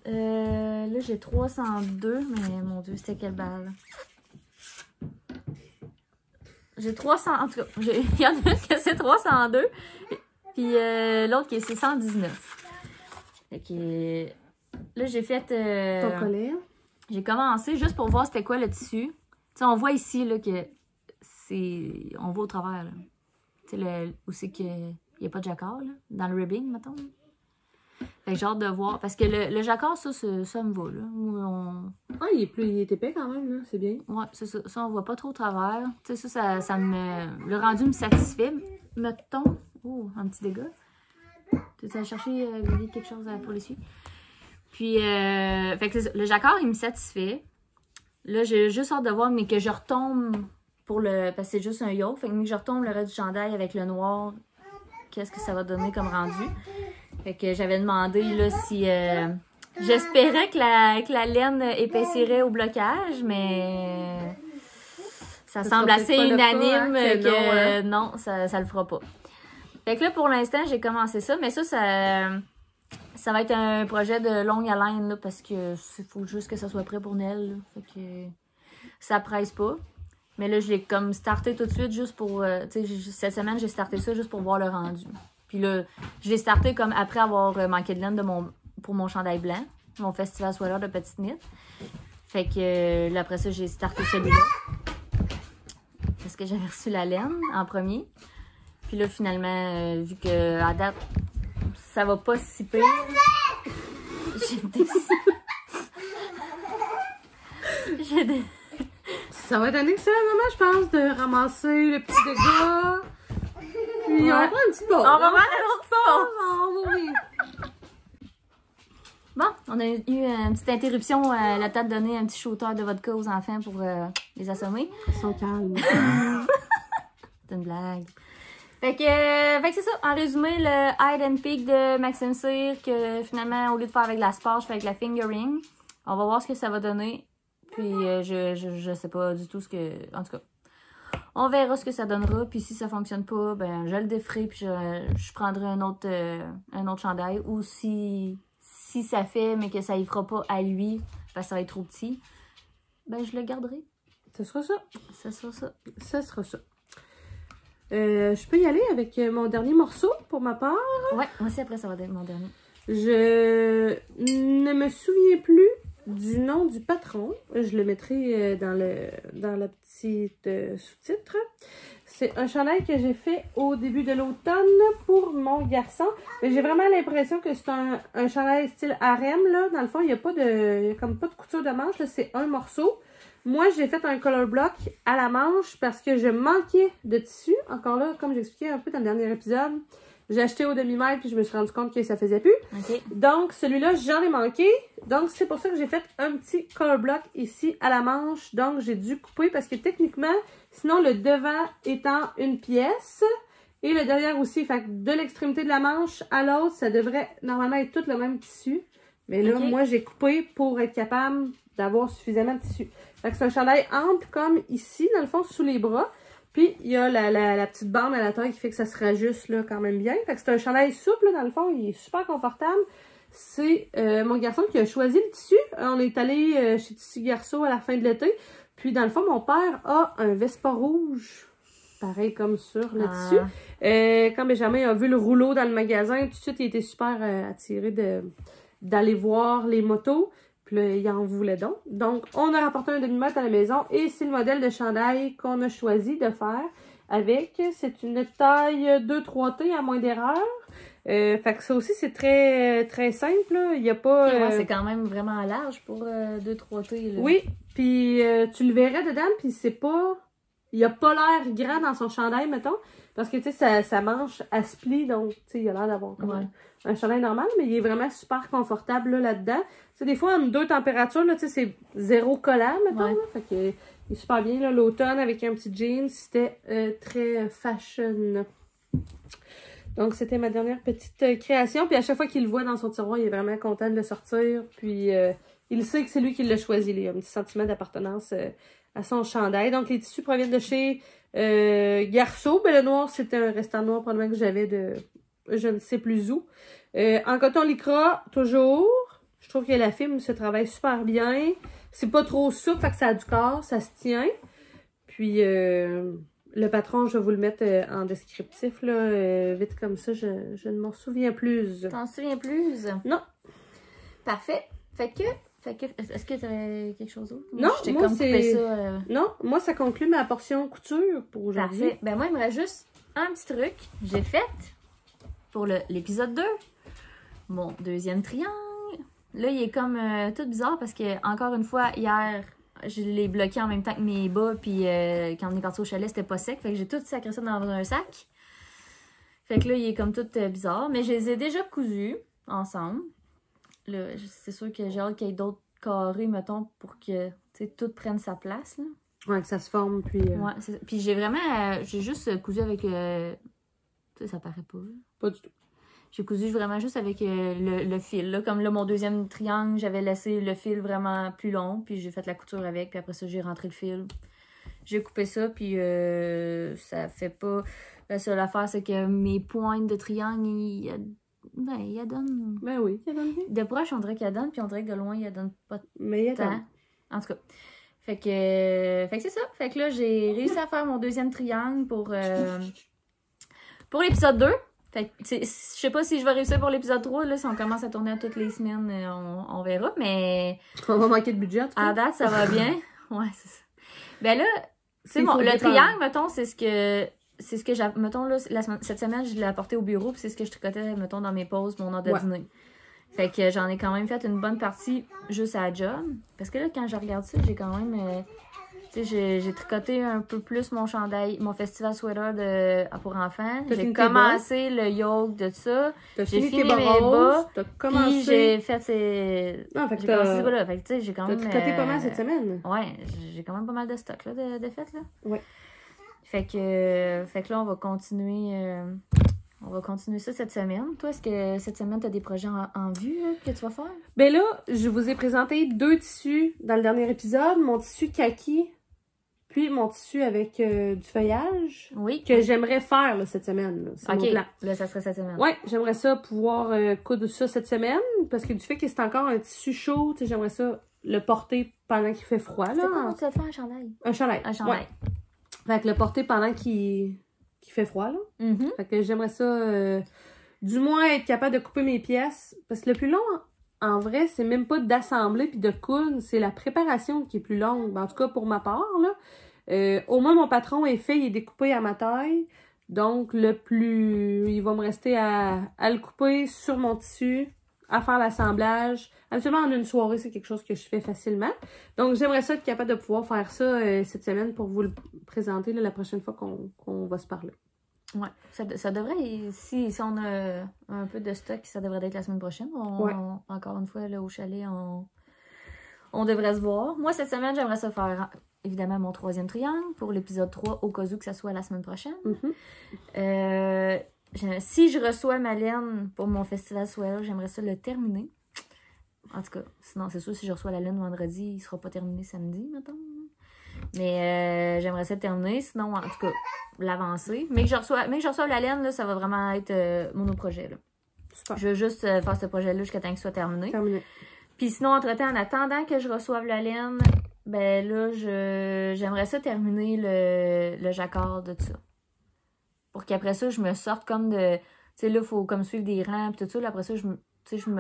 Là, j'ai 302, mais mon Dieu, c'était quelle balle? J'ai 300, en tout cas, il y en a une que c'est 302, puis l'autre qui c'est 119. Fait que là, j'ai fait... ton collet? J'ai commencé juste pour voir c'était quoi le tissu. Tu sais, on voit ici là, que c'est... On voit au travers, là. Tu sais, où c'est qu'il n'y a pas de jacquard, là, dans le ribbing, mettons. Fait que j'ai hâte de voir. Parce que le jacquard, ça me va, là. Ah, il est épais quand même, là. C'est bien. Ouais, c'est ça. Ça, on voit pas trop au travers. Tu sais, ça me... Le rendu me satisfait. Mettons... Oh, un petit dégât. Tu vas chercher quelque chose pour l'essuie. Puis, fait que le jacquard, il me satisfait. Là, j'ai juste hâte de voir, mais que je retombe pour le... Parce que c'est juste un yoke. Fait que je retombe le reste du chandail avec le noir. Qu'est-ce que ça va donner comme rendu? Fait que j'avais demandé, là, si... j'espérais que la laine épaissierait au blocage, mais... Ça semble assez unanime que non, ça le fera pas. Fait que là, pour l'instant, j'ai commencé ça, mais ça va être un projet de longue haleine, là, parce que faut juste que ça soit prêt pour Noël, là. Fait que ça presse pas. Mais là, je l'ai comme starté tout de suite juste pour... tu sais, cette semaine, j'ai starté ça juste pour voir le rendu. Puis là, je l'ai starté comme après avoir manqué de laine pour mon chandail blanc, mon festival sweater de petite knit. Fait que là, après ça, j'ai starté celui-là. Parce que j'avais reçu la laine en premier. Puis là, finalement, vu que à date, ça va pas si pire. Ça va être un excellent moment, je pense, de ramasser le petit dégât. Puis on va prendre un petit pot. On va prendre un autre pot. Oui. Bon, on a eu une petite interruption. Le temps de donner un petit shooter de vodka aux enfants pour les assommer. Ils sont calmes. C'est une blague. Fait que c'est ça. En résumé, le Hide and Peak de Maxime Cyr, que finalement, au lieu de faire avec la spar, je fais avec la fingering. On va voir ce que ça va donner. Puis je sais pas du tout ce que... En tout cas, on verra ce que ça donnera. Puis si ça fonctionne pas, ben je le déferai. Puis je prendrai un autre chandail. Ou si ça fait, mais que ça y fera pas à lui, parce que ça va être trop petit, ben je le garderai. Ce sera ça. Ce sera ça. Ce sera ça. Je peux y aller avec mon dernier morceau pour ma part? Ouais, moi aussi après ça va être mon dernier. Je ne me souviens plus du nom du patron. Je le mettrai dans la petite sous-titre. C'est un chandail que j'ai fait au début de l'automne pour mon garçon. J'ai vraiment l'impression que c'est un chandail style harem, là. Dans le fond, il n'y a pas de couture de manche, c'est un morceau. Moi, j'ai fait un color block à la manche parce que je manquais de tissu. Encore là, comme j'expliquais un peu dans le dernier épisode, j'ai acheté au demi-mètre puis je me suis rendu compte que ça faisait plus. Okay. Donc, celui-là, j'en ai manqué. Donc, c'est pour ça que j'ai fait un petit color block ici à la manche. Donc, j'ai dû couper parce que techniquement, sinon le devant étant une pièce et le derrière aussi. Fait que de l'extrémité de la manche à l'autre, ça devrait normalement être tout le même tissu. Mais là, moi, j'ai coupé pour être capable d'avoir suffisamment de tissu. Fait que c'est un chandail ample comme ici, dans le fond, sous les bras. Puis, il y a la petite bande à la taille qui fait que ça se rajuste là, quand même bien. Fait que c'est un chandail souple, là, dans le fond, il est super confortable. C'est mon garçon qui a choisi le tissu. On est allé chez Tissu Garceau à la fin de l'été. Puis, dans le fond, mon père a un Vespa rouge, pareil comme sur le tissu. Quand Benjamin a vu le rouleau dans le magasin, tout de suite, il était super attiré d'aller voir les motos. Puis là, il en voulait donc. Donc, on a rapporté un demi-mètre à la maison et c'est le modèle de chandail qu'on a choisi de faire avec. C'est une taille 2-3T à moins d'erreur. Fait que ça aussi, c'est très, très simple. Là. Il y a pas... Ouais, c'est quand même vraiment large pour 2-3T. Là. Oui, puis tu le verrais dedans, puis c'est pas... Il a pas l'air grand dans son chandail, mettons. Parce que, tu sais, sa manche, elle se plie, donc, tu sais, il a l'air d'avoir comme un chandail normal, mais il est vraiment super confortable là-dedans. Tu sais, des fois, en 2 températures, là, tu sais, c'est 0 collant, mettons. Là, fait que, il est super bien, là, l'automne, avec un petit jean, c'était très fashion. Donc, c'était ma dernière petite création. Puis, à chaque fois qu'il le voit dans son tiroir, il est vraiment content de le sortir. Puis, il sait que c'est lui qui l'a choisi. Il a un petit sentiment d'appartenance à son chandail. Donc, les tissus proviennent de chez Garceau. Ben, le noir, c'était un restant noir probablement que j'avais de je ne sais plus où. En coton lycra, toujours. Je trouve que la fibre se travaille super bien. C'est pas trop souple, fait que ça a du corps, ça se tient. Puis, le patron, je vais vous le mettre en descriptif, là, vite comme ça, je ne m'en souviens plus. T'en souviens plus? Non. Parfait. Fait que est-ce que tu avais quelque chose d'autre? Non, moi, c'est... Ça, Non, moi, ça conclut ma portion couture pour aujourd'hui. Parfait. Ben moi, il me reste juste un petit truc. J'ai fait, pour l'épisode 2, mon deuxième triangle. Là, il est comme tout bizarre parce que, encore une fois, hier, je l'ai bloqué en même temps que mes bas, puis quand on est parti au chalet, c'était pas sec. Fait que j'ai tout sacré ça dans un sac. Fait que là, il est comme tout bizarre. Mais je les ai déjà cousus ensemble. Là, c'est sûr que j'ai hâte qu'il y ait d'autres carrés, mettons, pour que tout prenne sa place. Là. Ouais, que ça se forme, puis... Ouais, puis j'ai vraiment... j'ai juste cousu avec... ça paraît pas. Là. Pas du tout. J'ai cousu vraiment juste avec le fil. Là. Comme là, mon deuxième triangle, j'avais laissé le fil vraiment plus long, puis j'ai fait la couture avec, puis après ça, j'ai rentré le fil. J'ai coupé ça, puis ça fait pas... La seule affaire, c'est que mes pointes de triangle, il donne... Ben oui, il donne bien. De proche, on dirait qu'il donne, puis on dirait que de loin, il donne pas mais il tant. En tout cas. Fait que c'est ça. Fait que là, j'ai réussi à faire mon deuxième triangle pour l'épisode 2. Fait que je sais pas si je vais réussir pour l'épisode 3. Là, si on commence à tourner à toutes les semaines, on verra. Mais. On va manquer de budget, en tout cas. À date, ça va bien. Ouais, c'est ça. Ben là, c'est bon. Le triangle, mettons, c'est ce que j'ai. Mettons, là, cette semaine, je l'ai apporté au bureau, puis c'est ce que je tricotais, mettons, dans mes pauses, mon heure de dîner. Fait que j'en ai quand même fait une bonne partie juste à la job. Parce que là, quand je regarde ça, j'ai quand même... tu sais, j'ai tricoté un peu plus mon chandail, mon festival sweater pour enfants. J'ai commencé le yoke de ça. J'ai fini mes bas. Puis j'ai fait ces... Non, fait que j'ai commencé ce bas-là. Fait que tu sais, j'ai quand même... T'as tricoté pas mal cette semaine. Ouais, j'ai quand même pas mal de stock là, de fait, là. Ouais. Fait que là, on va continuer... On va continuer ça cette semaine. Toi, est-ce que cette semaine, tu as des projets en vue là, que tu vas faire? Ben là, je vous ai présenté 2 tissus dans le dernier épisode. Mon tissu kaki, puis mon tissu avec du feuillage. Oui. Que j'aimerais faire là, cette semaine. C'est mon plan. Là, ça serait cette semaine. Ouais, j'aimerais ça pouvoir coudre ça cette semaine. Parce que du fait que c'est encore un tissu chaud, j'aimerais ça le porter pendant qu'il fait froid. C'est quoi, tu vas faire un chandail? Un chandail. Un chandail. Ouais. Fait que le porter pendant qu'il fait froid, là. Mm-hmm. Fait que j'aimerais ça du moins être capable de couper mes pièces. Parce que le plus long, en vrai, c'est même pas d'assembler puis de coudre, c'est la préparation qui est plus longue. En tout cas, pour ma part, là. Au moins, mon patron est fait, il est découpé à ma taille. Donc, il va me rester à le couper sur mon tissu, à faire l'assemblage. Absolument, en une soirée, c'est quelque chose que je fais facilement. Donc, j'aimerais ça être capable de pouvoir faire ça cette semaine pour vous le présenter là, la prochaine fois qu'on va se parler. Ouais, ça devrait, si on a un peu de stock, ça devrait être la semaine prochaine. Encore une fois, là, au chalet, on devrait se voir. Moi, cette semaine, j'aimerais ça faire, évidemment, mon 3e triangle pour l'épisode 3, au cas où que ça soit la semaine prochaine. Si je reçois ma laine pour mon festival Swell, j'aimerais ça le terminer. En tout cas, sinon, c'est sûr, si je reçois la laine vendredi, il sera pas terminé samedi, mettons. Mais j'aimerais ça le terminer, sinon, en tout cas, l'avancer. Mais que je reçoive la laine, là, ça va vraiment être mon autre projet. Là. Super. Je veux juste faire ce projet-là jusqu'à temps qu'il soit terminé. Puis sinon, entre-temps, en attendant que je reçoive la laine, ben là, j'aimerais ça terminer le jacquard de tout ça. Pour qu'après ça, je me sorte comme de... Tu sais, là, il faut comme suivre des rangs, puis tout ça. Là, après ça, je me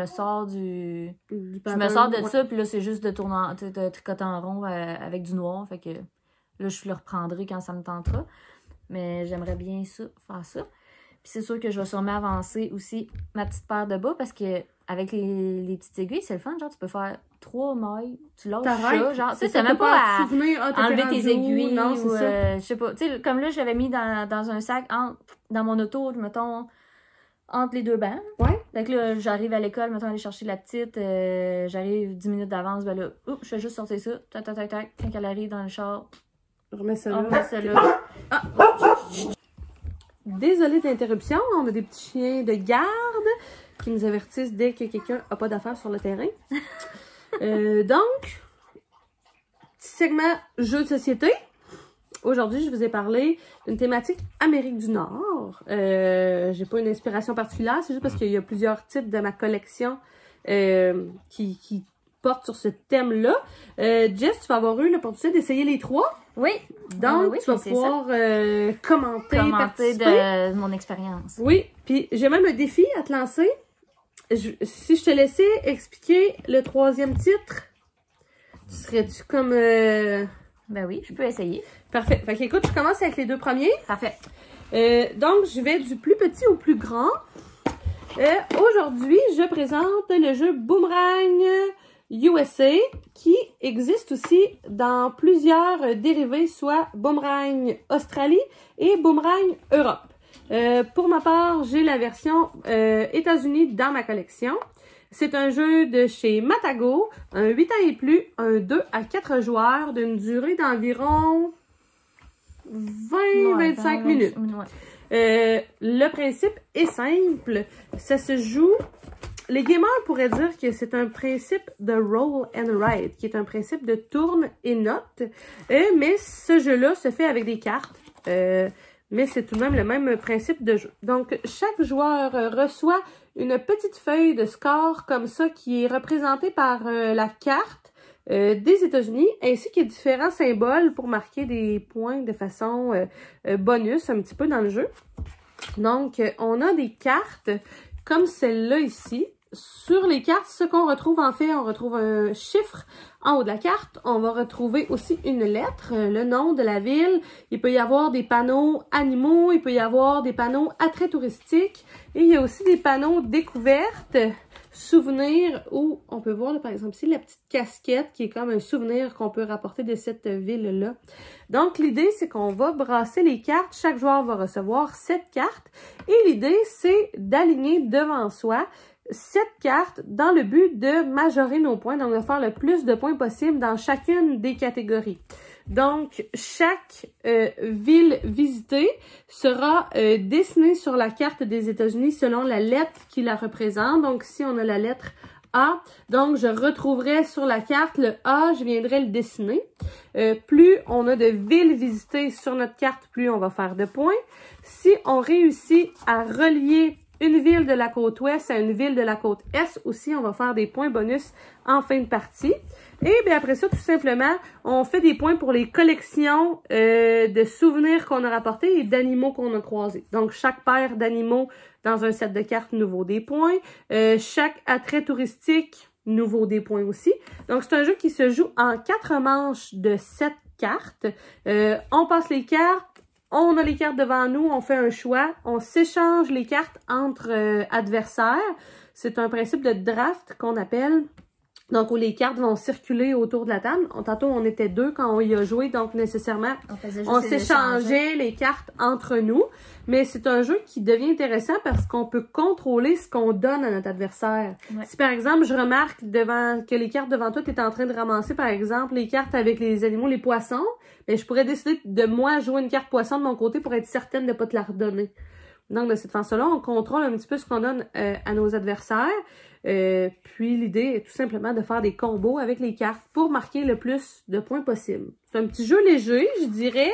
sors je me sors de ça, puis là, c'est juste de tourner, de tricoter en rond avec du noir. Fait que là, je le reprendrai quand ça me tentera. Mais j'aimerais bien faire ça. Puis c'est sûr que je vais sûrement avancer aussi ma petite paire de bas parce que avec les petites aiguilles, c'est le fun. Genre, tu peux faire 3 mailles, tu lâches ça. Genre, tu sais, t'as même pas à enlever tes aiguilles. Non, c'est ça. Je sais pas. Tu sais, comme là, je l'avais mis dans un sac dans mon auto, mettons, entre les 2 bancs. Ouais. Fait que là, j'arrive à l'école, mettons, aller chercher la petite. J'arrive 10 minutes d'avance. Ben là, je fais juste sortir ça. Tac, tac, tac, tac. Quand elle arrive dans le char, on remet ça là. Ah. Désolée de l'interruption, on a des petits chiens de garde qui nous avertissent dès que quelqu'un n'a pas d'affaires sur le terrain. Donc, petit segment jeux de société. Aujourd'hui, je vous ai parlé d'une thématique Amérique du Nord. J'ai pas une inspiration particulière, c'est juste parce qu'il y a plusieurs titres de ma collection qui portent sur ce thème-là. Jess, tu vas avoir eu l'opportunité d'essayer les 3. Oui. Donc, tu vas pouvoir commenter de mon expérience. Oui, puis j'ai même un défi à te lancer. Si je te laissais expliquer le 3e titre, serais-tu comme... Ben oui, je peux essayer. Parfait. Fait qu'écoute, je commence avec les 2 premiers. Parfait. Donc, je vais du plus petit au plus grand. Aujourd'hui, je présente le jeu Boomerang USA, qui existe aussi dans plusieurs dérivés, soit Boomerang Australie et Boomerang Europe. Pour ma part, j'ai la version États-Unis dans ma collection. C'est un jeu de chez Matago, un 8 ans et plus, un 2 à 4 joueurs d'une durée d'environ 20-25 minutes. Le principe est simple. Ça se joue... Les gamers pourraient dire que c'est un principe de roll and write, qui est un principe de tourne et note. Mais ce jeu-là se fait avec des cartes. Mais c'est tout de même le même principe de jeu. Donc, chaque joueur reçoit une petite feuille de score comme ça qui est représentée par la carte des États-Unis, ainsi que différents symboles pour marquer des points de façon bonus un petit peu dans le jeu. Donc, on a des cartes comme celle-là ici. Sur les cartes, ce qu'on retrouve en fait, on retrouve un chiffre en haut de la carte. On va retrouver aussi une lettre, le nom de la ville. Il peut y avoir des panneaux animaux, il peut y avoir des panneaux attraits touristiques. Et il y a aussi des panneaux découvertes, souvenirs, où on peut voir là, par exemple ici la petite casquette qui est comme un souvenir qu'on peut rapporter de cette ville-là. Donc l'idée c'est qu'on va brasser les cartes. Chaque joueur va recevoir 7 cartes. Et l'idée c'est d'aligner devant soi 7 cartes dans le but de majorer nos points, donc de faire le plus de points possible dans chacune des catégories. Donc, chaque ville visitée sera dessinée sur la carte des États-Unis selon la lettre qui la représente. Donc, si on a la lettre A, donc je retrouverai sur la carte le A, je viendrai le dessiner. Plus on a de villes visitées sur notre carte, plus on va faire de points. Si on réussit à relier une ville de la côte ouest à une ville de la côte est aussi. On va faire des points bonus en fin de partie. Et bien après ça, tout simplement, on fait des points pour les collections de souvenirs qu'on a rapportés et d'animaux qu'on a croisés. Donc, chaque paire d'animaux dans un set de cartes nous vaut des points. Chaque attrait touristique nous vaut des points aussi. Donc, c'est un jeu qui se joue en 4 manches de 7 cartes. On passe les cartes. On a les cartes devant nous, on fait un choix, on s'échange les cartes entre adversaires. C'est un principe de draft qu'on appelle. Donc, où les cartes vont circuler autour de la table. Tantôt, on était 2 quand on y a joué, donc nécessairement, on s'échangeait les cartes entre nous. Mais c'est un jeu qui devient intéressant parce qu'on peut contrôler ce qu'on donne à notre adversaire. Ouais. Si par exemple, je remarque que les cartes devant toi, tu es en train de ramasser, par exemple, les cartes avec les animaux, les poissons, bien, je pourrais décider de moi jouer une carte poisson de mon côté pour être certaine de ne pas te la redonner. Donc, de cette façon-là, on contrôle un petit peu ce qu'on donne à nos adversaires. Puis, l'idée est tout simplement de faire des combos avec les cartes pour marquer le plus de points possible. C'est un petit jeu léger, je dirais.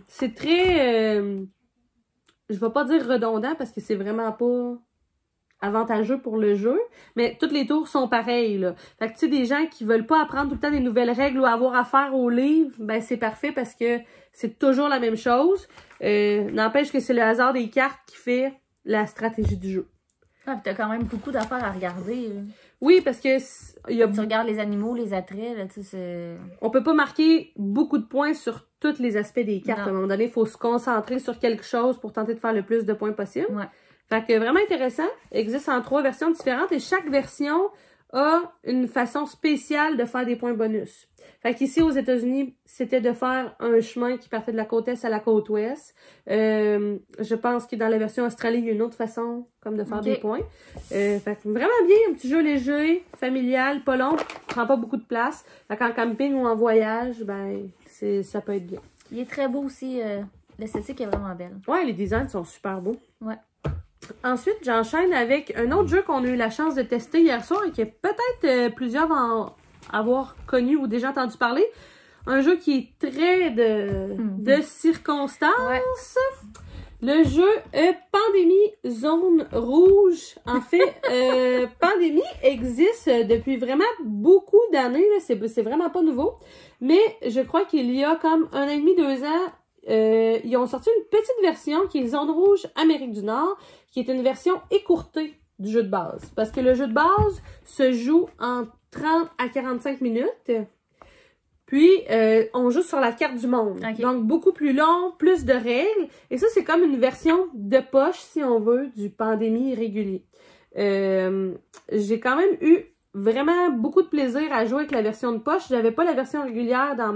C'est très... je vais pas dire redondant parce que c'est vraiment pas avantageux pour le jeu, mais tous les tours sont pareils, là. Fait que, tu sais, des gens qui veulent pas apprendre tout le temps des nouvelles règles ou avoir affaire au livre, ben, c'est parfait parce que c'est toujours la même chose. N'empêche que c'est le hasard des cartes qui fait la stratégie du jeu. Ah, pis t'as quand même beaucoup d'affaires à regarder, là. Oui, parce que tu regardes les animaux, les attraits, là, tu sais, on peut pas marquer beaucoup de points sur tous les aspects des cartes. Non. À un moment donné, il faut se concentrer sur quelque chose pour tenter de faire le plus de points possible. Ouais. Fait que vraiment intéressant. Il existe en 3 versions différentes et chaque version a une façon spéciale de faire des points bonus. Fait qu'ici, aux États-Unis, c'était de faire un chemin qui partait de la côte est à la côte ouest. Je pense que dans la version Australie, il y a une autre façon comme de faire des points. Fait que vraiment bien, un petit jeu léger, familial, pas long, prend pas beaucoup de place. Fait qu'en camping ou en voyage, ben ça peut être bien. Il est très beau aussi. L'esthétique est vraiment belle. Ouais, les designs sont super beaux. Ouais. Ensuite, j'enchaîne avec un autre jeu qu'on a eu la chance de tester hier soir et que peut-être plusieurs vont avoir connu ou déjà entendu parler. Un jeu qui est très de circonstances. Ouais. Le jeu Pandémie Zone Rouge. En fait, Pandémie existe depuis vraiment beaucoup d'années. C'est vraiment pas nouveau. Mais je crois qu'il y a comme 1 an et demi, 2 ans, ils ont sorti une petite version qui est Zone Rouge Amérique du Nord, qui est une version écourtée du jeu de base. Parce que le jeu de base se joue en 30 à 45 minutes. Puis, on joue sur la carte du monde. Okay. Donc, beaucoup plus long, plus de règles. Et ça, c'est comme une version de poche, si on veut, du Pandémie régulier. J'ai quand même eu vraiment beaucoup de plaisir à jouer avec la version de poche. J'avais pas la version régulière dans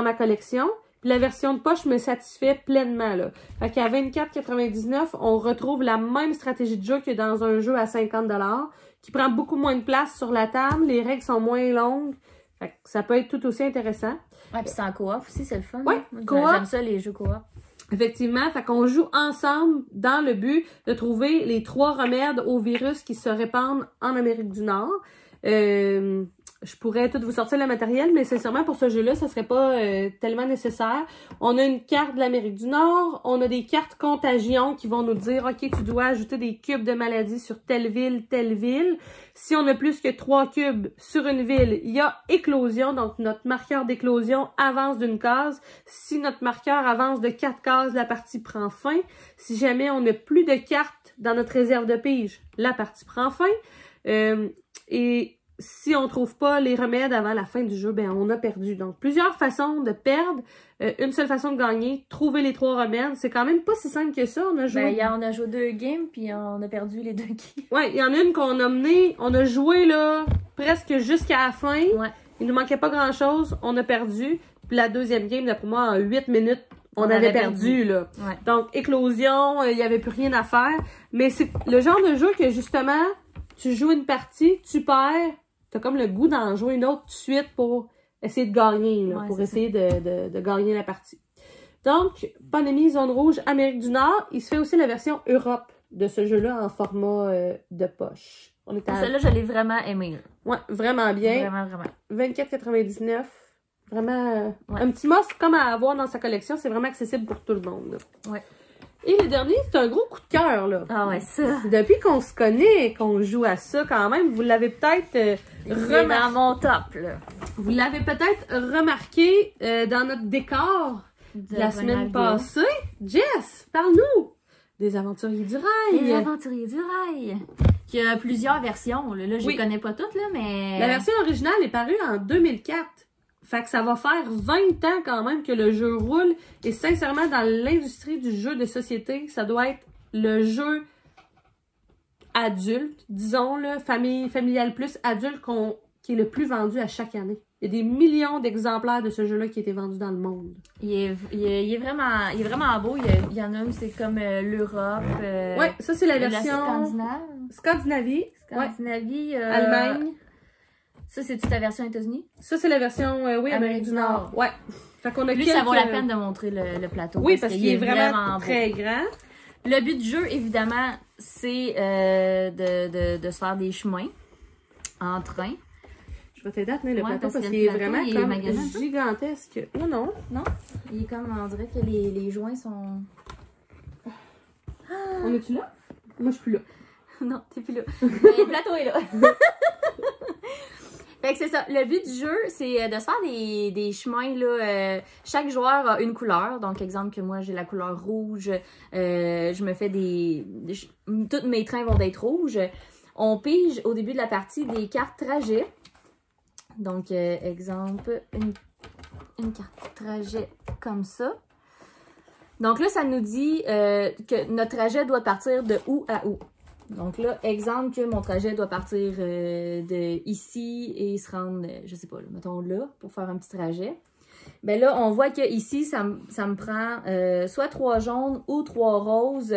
ma collection. Puis la version de poche me satisfait pleinement, là. Fait qu'à 24,99, on retrouve la même stratégie de jeu que dans un jeu à 50$, qui prend beaucoup moins de place sur la table. Les règles sont moins longues. Fait que ça peut être tout aussi intéressant. Ouais, puis c'est en coop aussi, c'est le fun. Ouais, coop. J'aime ça, les jeux coop. Effectivement, fait qu'on joue ensemble dans le but de trouver les 3 remèdes au virus qui se répandent en Amérique du Nord. Je pourrais tout vous sortir le matériel, mais sincèrement, pour ce jeu-là, ça serait pas tellement nécessaire. On a une carte de l'Amérique du Nord, on a des cartes contagion qui vont nous dire, OK, tu dois ajouter des cubes de maladie sur telle ville, telle ville. Si on a plus que 3 cubes sur une ville, il y a éclosion, donc notre marqueur d'éclosion avance d'une case. Si notre marqueur avance de 4 cases, la partie prend fin. Si jamais on n'a plus de cartes dans notre réserve de pige, la partie prend fin. Et si on trouve pas les remèdes avant la fin du jeu, ben on a perdu. Donc, plusieurs façons de perdre. Une seule façon de gagner, trouver les 3 remèdes. C'est quand même pas si simple que ça. On a joué... on a joué 2 games, puis on a perdu les 2 games. Ouais, il y en a une qu'on a menée. On a joué, là, presque jusqu'à la fin. Ouais. Il nous manquait pas grand-chose. On a perdu. Puis la deuxième game, d'après moi, en 8 minutes, on avait perdu, là. Ouais. Donc, éclosion, il y avait plus rien à faire. Mais c'est le genre de jeu que, justement, tu joues une partie, tu perds, t'as comme le goût d'en jouer une autre tout de suite pour essayer de gagner, là, pour essayer de gagner la partie. Donc, Pandémie Zone Rouge Amérique du Nord, il se fait aussi la version Europe de ce jeu-là en format de poche. Celle-là, je l'ai vraiment aimé. Ouais, vraiment bien. Vraiment, vraiment. 24,99. Vraiment un petit must comme à avoir dans sa collection. C'est vraiment accessible pour tout le monde. Là. Ouais. Et le dernier, c'est un gros coup de cœur, là. Ah ouais, ça. Depuis qu'on se connaît, qu'on joue à ça quand même, vous l'avez peut-être Remarqué dans mon top, là. Vous l'avez peut-être remarqué dans notre décor de la semaine passée. Jess, parle-nous des Aventuriers du Rail. Les Aventuriers du Rail. Il y a plusieurs versions. Là, je les connais pas toutes, là, mais... La version originale est parue en 2004. Fait que ça va faire 20 ans quand même que le jeu roule. Et sincèrement, dans l'industrie du jeu de société, ça doit être le jeu adulte, disons, là, familial plus adulte, qui est le plus vendu à chaque année. Il y a des millions d'exemplaires de ce jeu-là qui ont été vendus dans le monde. Il est vraiment beau. Il y en a où c'est comme l'Europe. Ouais, ça c'est la version... Scandinavie. Scandinavie. Allemagne. Ça, c'est-tu ta version États-Unis? Ça, c'est la version, oui, Amérique du Nord. Ouais. Fait qu'on a Lui, ça vaut la peine de montrer le plateau. Oui, parce qu'il est vraiment très grand. Le but du jeu, évidemment, c'est de se faire des chemins en train. Je vais t'aider à tenir le plateau parce qu'il est vraiment comme gigantesque. Non. Non? Il est comme, on dirait que les joints sont... On est-tu là? Moi, je suis plus là. Non, t'es plus là. Mais le plateau est là. Fait que c'est ça. Le but du jeu, c'est de se faire des chemins, là. Chaque joueur a une couleur. Donc, exemple que moi, j'ai la couleur rouge. Je me fais tous mes trains vont être rouges. On pige au début de la partie des cartes trajet. Donc, exemple, une carte trajet comme ça. Donc là, ça nous dit que notre trajet doit partir de où à où. Donc là, exemple que mon trajet doit partir de ici et se rendre, je sais pas, là, mettons là, pour faire un petit trajet. Ben là, on voit que ici, ça me prend soit 3 jaunes ou 3 roses.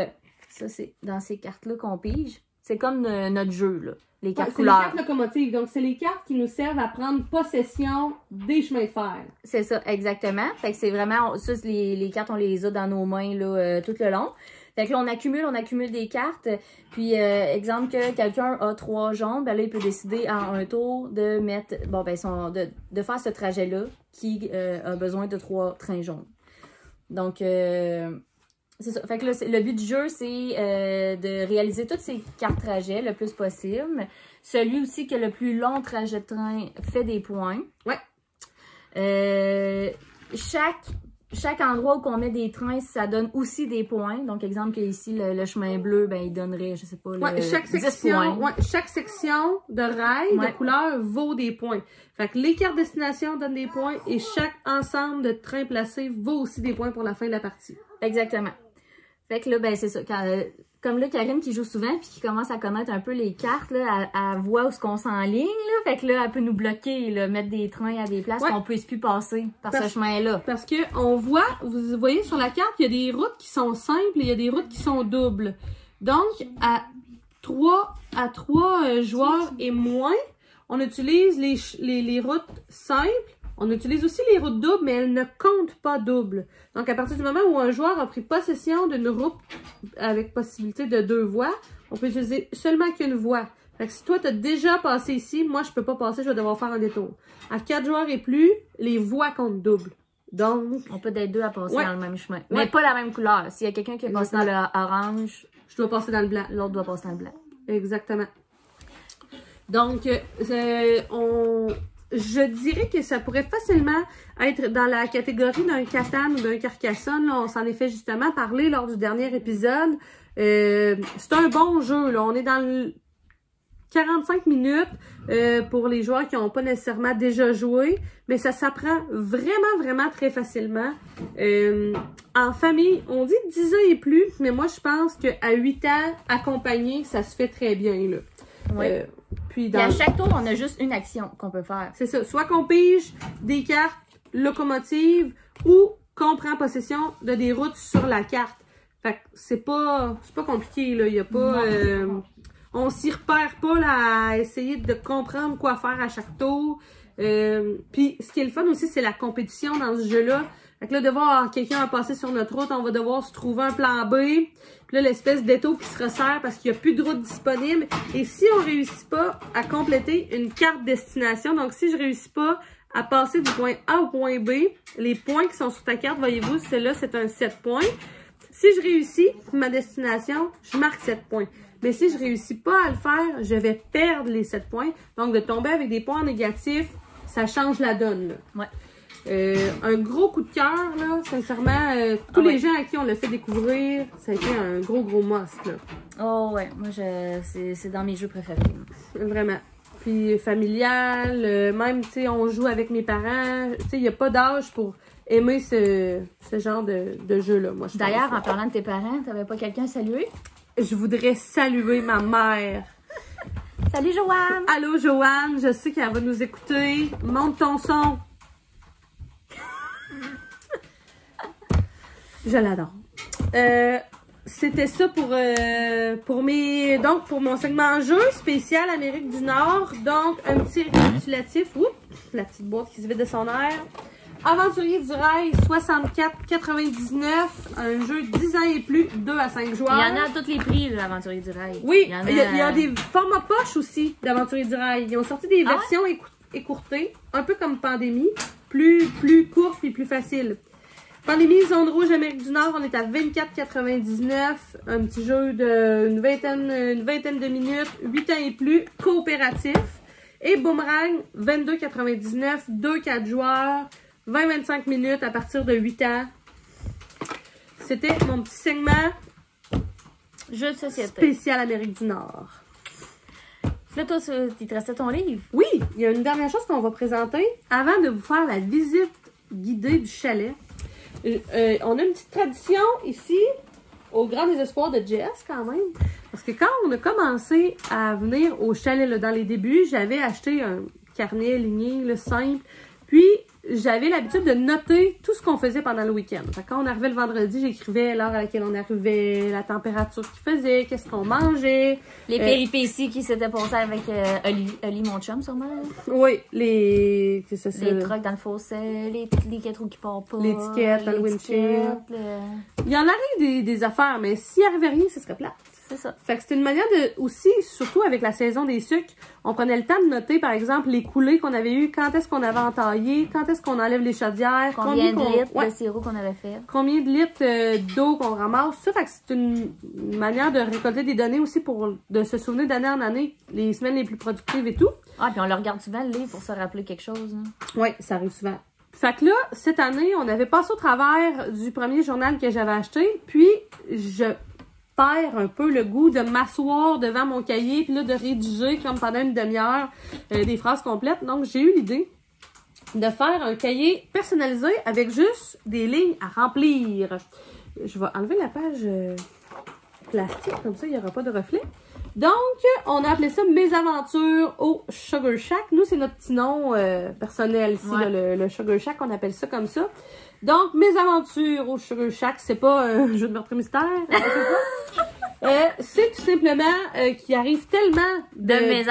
Ça, c'est dans ces cartes-là qu'on pige. C'est comme notre jeu, là. Les cartes couleurs. C'est les cartes locomotives. Donc, c'est les cartes qui nous servent à prendre possession des chemins de fer. C'est ça, exactement. Fait que c'est vraiment, ça, les cartes, on les a dans nos mains, là, tout le long. Fait que là, on accumule des cartes. Puis, exemple que quelqu'un a 3 jaunes, ben là, il peut décider en un tour de mettre, bon, ben, de faire ce trajet-là qui a besoin de 3 trains jaunes. Donc, c'est ça. Fait que là, le but du jeu, c'est de réaliser toutes ces cartes trajets le plus possible. Celui aussi qui a le plus long trajet de train fait des points. Ouais. Chaque endroit où on met des trains, ça donne aussi des points. Donc, exemple que ici, le chemin bleu, ben, il donnerait, je sais pas, chaque 10 section, points. Chaque section de rail, de couleur, vaut des points. Fait que les cartes destination donnent des points et chaque ensemble de trains placés vaut aussi des points pour la fin de la partie. Exactement. Fait que là, ben, c'est ça. Comme là, Karine qui joue souvent puis qui commence à connaître un peu les cartes, là, elle voit où est-ce qu'on s'enligne, là. Fait que là, elle peut nous bloquer, là, mettre des trains à des places qu'on ne puisse plus passer par ce chemin-là. Parce que on voit, vous voyez sur la carte, il y a des routes qui sont simples et il y a des routes qui sont doubles. Donc, à 3 joueurs et moins, on utilise les routes simples. On utilise aussi les routes doubles, mais elles ne comptent pas double. Donc, à partir du moment où un joueur a pris possession d'une route avec possibilité de 2 voies, on peut utiliser seulement qu'une voie. Fait que si toi, tu as déjà passé ici, moi, je peux pas passer, je vais devoir faire un détour. À 4 joueurs et plus, les voies comptent double. Donc... On peut être 2 à passer dans le même chemin. Mais pas la même couleur. S'il y a quelqu'un qui est passé dans l'orange... Je dois passer dans le blanc. L'autre doit passer dans le blanc. Exactement. Donc, je dirais que ça pourrait facilement être dans la catégorie d'un Catan ou d'un Carcassonne. Là, on s'en est fait justement parler lors du dernier épisode. C'est un bon jeu. Là. On est dans le 45 minutes pour les joueurs qui n'ont pas nécessairement déjà joué. Mais ça s'apprend vraiment, vraiment très facilement. En famille, on dit 10 ans et plus. Mais moi, je pense qu'à 8 ans, accompagné, ça se fait très bien. Là. Ouais. Puis à chaque tour, on a juste une action qu'on peut faire. C'est ça. Soit qu'on pige des cartes locomotives ou qu'on prend possession de des routes sur la carte. Fait que c'est pas compliqué, là. Il y a pas... on s'y repère pas là, à essayer de comprendre quoi faire à chaque tour. Puis ce qui est le fun aussi, c'est la compétition dans ce jeu-là. Fait que là, de voir quelqu'un a passé sur notre route, on va devoir se trouver un plan B. Puis là, l'espèce d'étau qui se resserre parce qu'il n'y a plus de route disponible. Et si on réussit pas à compléter une carte destination, donc si je réussis pas à passer du point A au point B, les points qui sont sur ta carte, voyez-vous, celle-là, c'est un 7 points. Si je réussis ma destination, je marque 7 points. Mais si je réussis pas à le faire, je vais perdre les 7 points. Donc, de tomber avec des points négatifs, ça change la donne. Là. Ouais. Un gros coup de cœur, là, sincèrement, tous les gens à qui on l'a fait découvrir, ça a été un gros must, là. Oh ouais, moi c'est dans mes jeux préférés. Vraiment. Puis familial, même, tu sais, on joue avec mes parents. Tu sais, il n'y a pas d'âge pour aimer ce genre de jeu-là, moi, je pense. D'ailleurs, en parlant de tes parents, t'avais pas quelqu'un à saluer? Je voudrais saluer ma mère. Salut Joanne! Allô, Joanne, je sais qu'elle va nous écouter. Monte ton son. Je l'adore. C'était ça pour mon segment jeu spécial Amérique du Nord. Donc, un petit récapitulatif. Oups, la petite boîte qui se vide de son air. Aventurier du Rail 64,99. Un jeu 10 ans et plus, 2 à 5 joueurs. Il y en a à tous les prix, l'Aventurier du Rail. Oui, il y a des formats poches aussi d'Aventurier du Rail. Ils ont sorti des versions écourtées, un peu comme Pandémie, plus courtes et plus faciles. Pandémie, Zone Rouge, Amérique du Nord, on est à 24,99. Un petit jeu d'une vingtaine de minutes, 8 ans et plus, coopératif. Et Boomerang, 22,99, 2-4 joueurs, 20-25 minutes à partir de 8 ans. C'était mon petit segment jeu de société spécial Amérique du Nord. Là, toi, il te restait ton livre? Oui, il y a une dernière chose qu'on va présenter avant de vous faire la visite guidée du chalet. On a une petite tradition ici, au grand désespoir de Jess quand même. Parce que quand on a commencé à venir au chalet là, dans les débuts, j'avais acheté un carnet ligné, là, simple. Puis, j'avais l'habitude de noter tout ce qu'on faisait pendant le week-end. Quand on arrivait le vendredi, j'écrivais l'heure à laquelle on arrivait, la température qu'il faisait, qu'est-ce qu'on mangeait. Les péripéties qui s'étaient passées avec Oli, mon chum, sûrement. Oui, les trucks dans le fossé, les trous qui partent pas. L'étiquette dans le windshield. Il y en arrive des affaires, mais s'il arrivait rien, ce serait plate. C'est ça. Fait que c'était une manière de, aussi, surtout avec la saison des sucres, on prenait le temps de noter, par exemple, les coulées qu'on avait eues, quand est-ce qu'on avait entaillé, quand est-ce qu'on enlève les chaudières, combien de litres de sirop qu'on avait fait. Combien de litres d'eau qu'on ramasse, ça. Fait que c'est une manière de récolter des données aussi de se souvenir d'année en année, les semaines les plus productives et tout. Ah, puis on le regarde souvent, le livre, pour se rappeler quelque chose. Hein. Oui, ça arrive souvent. Fait que là, cette année, on avait passé au travers du premier journal que j'avais acheté, puis je perds un peu le goût de m'asseoir devant mon cahier puis là de rédiger comme pendant une demi-heure des phrases complètes. Donc, j'ai eu l'idée de faire un cahier personnalisé avec juste des lignes à remplir. Je vais enlever la page plastique, comme ça, il n'y aura pas de reflet. Donc, on a appelé ça « Mes aventures au Sugar Shack ». Nous, c'est notre petit nom personnel ici, ouais. là, le Sugar Shack, on appelle ça comme ça. Donc, mes aventures au Sugar Shack, c'est pas un jeu de meurtre mystère. C'est tout simplement qu'il arrive tellement de mes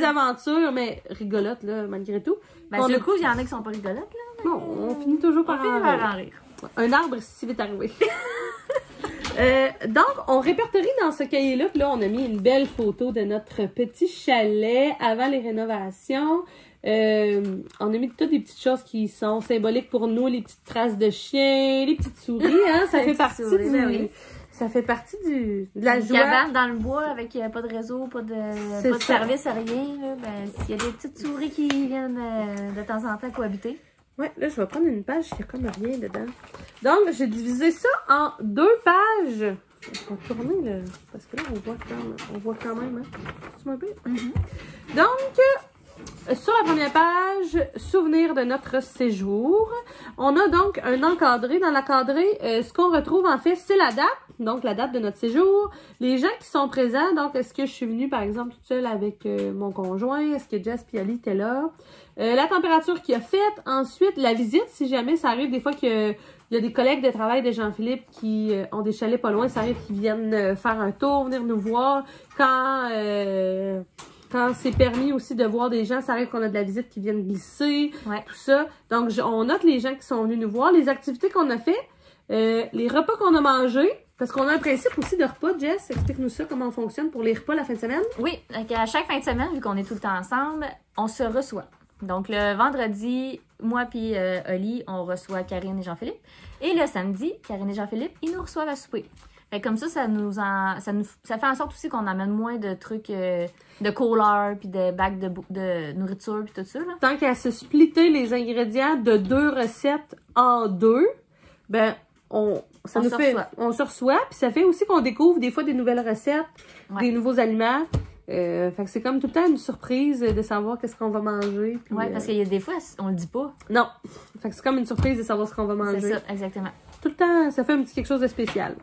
aventures, mais rigolotes, là, malgré tout. Ben, du coup, il y en a qui sont pas rigolotes, là. Mais... Non, on finit toujours par en rire. Un arbre si vite arrivé. Donc, on répertorie dans ce cahier-là, puis là, on a mis une belle photo de notre petit chalet avant les rénovations. On a mis toutes des petites choses qui sont symboliques pour nous, les petites traces de chiens, les petites souris, hein, ça fait partie ça fait partie de la joie. Une cabane dans le bois avec pas de réseau, pas de service, rien, là, ben, s'il y a des petites souris qui viennent de temps en temps cohabiter. Ouais, là, je vais prendre une page, il n'y a comme rien dedans. Donc, j'ai divisé ça en 2 pages. Je vais tourner, là, parce que là, on voit quand même, hein. C'est un peu. Donc, sur la première page, souvenir de notre séjour. On a donc un encadré. Dans l'encadré, ce qu'on retrouve, en fait, c'est la date. Donc, la date de notre séjour. Les gens qui sont présents. Donc, est-ce que je suis venue, par exemple, toute seule avec mon conjoint? Est-ce que Jess et Ali étaient là? La température qu'il a faite. Ensuite, la visite, si jamais ça arrive des fois qu'il y a des collègues de travail de Jean-Philippe qui ont des chalets pas loin. Ça arrive qu'ils viennent faire un tour, venir nous voir. Quand c'est permis aussi de voir des gens, ça arrive qu'on a de la visite qui viennent glisser, ouais. Tout ça. Donc, on note les gens qui sont venus nous voir, les activités qu'on a fait, les repas qu'on a mangés, parce qu'on a un principe aussi de repas. Jess, explique-nous ça, comment on fonctionne pour les repas la fin de semaine. Oui, à chaque fin de semaine, vu qu'on est tout le temps ensemble, on se reçoit. Donc, le vendredi, moi puis Oli, on reçoit Karine et Jean-Philippe. Et le samedi, Karine et Jean-Philippe, ils nous reçoivent à souper. Fait que comme ça fait en sorte aussi qu'on amène moins de trucs de couleurs puis de bacs de nourriture puis tout ça. Là. Tant qu'à se splitter les ingrédients de 2 recettes en 2, ben on se reçoit. Puis ça fait aussi qu'on découvre des fois des nouvelles recettes, des nouveaux aliments. Fait que c'est comme tout le temps une surprise de savoir qu'est-ce qu'on va manger. Puis, parce qu'il y a des fois, on le dit pas. Non. Fait que c'est comme une surprise de savoir ce qu'on va manger. C'est ça, exactement. Tout le temps, ça fait un petit quelque chose de spécial.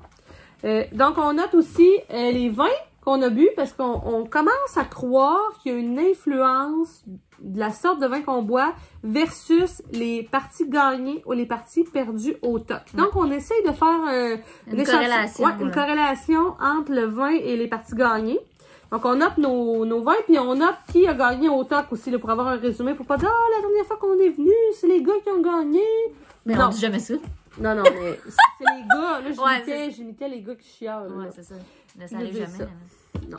Donc, on note aussi les vins qu'on a bu parce qu'on commence à croire qu'il y a une influence de la sorte de vin qu'on boit versus les parties gagnées ou les parties perdues au top. Donc, on essaye de faire une corrélation. Une corrélation entre le vin et les parties gagnées. Donc, on note nos vins, puis on note qui a gagné au TOC aussi, là, pour avoir un résumé, pour pas dire « Ah, la dernière fois qu'on est venu, c'est les gars qui ont gagné! » Mais non, on dit jamais ça. Non, mais c'est les gars. Là, j'imitais les gars qui chialent. Ouais, c'est ça. Mais ça arrive jamais. Non.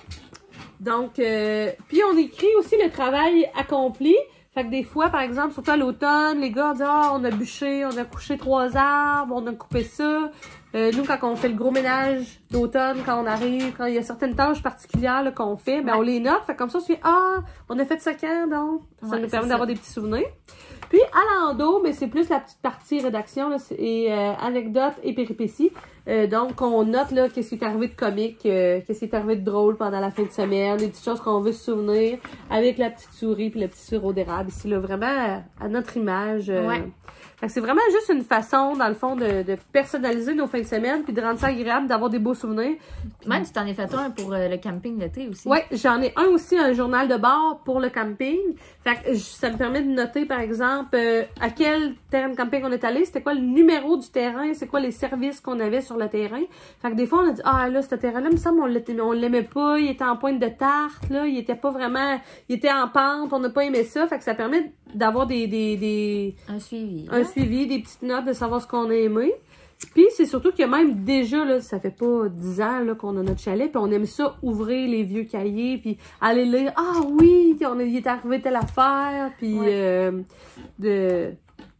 Donc, puis on écrit aussi le travail accompli. Fait que des fois, par exemple, surtout à l'automne, les gars disent « Ah, on a bûché, on a couché 3 arbres, on a coupé ça. » Nous, quand on fait le gros ménage d'automne, quand on arrive, quand il y a certaines tâches particulières là, qu'on fait, ben on les note. Fait comme ça, on se dit « Ah, on a fait ça quand, donc? » Ça nous permet d'avoir des petits souvenirs. Puis, à l'endo, ben, c'est plus la petite partie rédaction, là, et anecdotes et péripéties. Donc, on note là qu'est-ce qui est arrivé de comique, qu'est-ce qui est arrivé de drôle pendant la fin de semaine, des petites choses qu'on veut se souvenir, avec la petite souris puis le petit sirop d'érable. Ici, là, vraiment à notre image. Fait que c'est vraiment juste une façon, dans le fond, de personnaliser nos fins de semaine puis de rendre ça agréable, d'avoir des beaux souvenirs. Puis, même, tu t'en es fait un pour le camping d'été aussi. Oui, j'en ai un aussi, un journal de bord pour le camping. Fait que ça me permet de noter, par exemple, à quel terrain de camping on est allé, c'était quoi le numéro du terrain, c'est quoi les services qu'on avait sur le terrain. Fait que des fois, on a dit, ah là, ce terrain-là, il me semble, on l'aimait pas, il était en pointe de tarte, là, il était pas vraiment, il était en pente, on n'a pas aimé ça. Fait que ça permet d'avoir un suivi, des petites notes, de savoir ce qu'on a aimé. Puis c'est surtout que même déjà, là, ça fait pas 10 ans là, qu'on a notre chalet, puis on aime ça, ouvrir les vieux cahiers, puis aller lire, ah oui, il est arrivé telle affaire, puis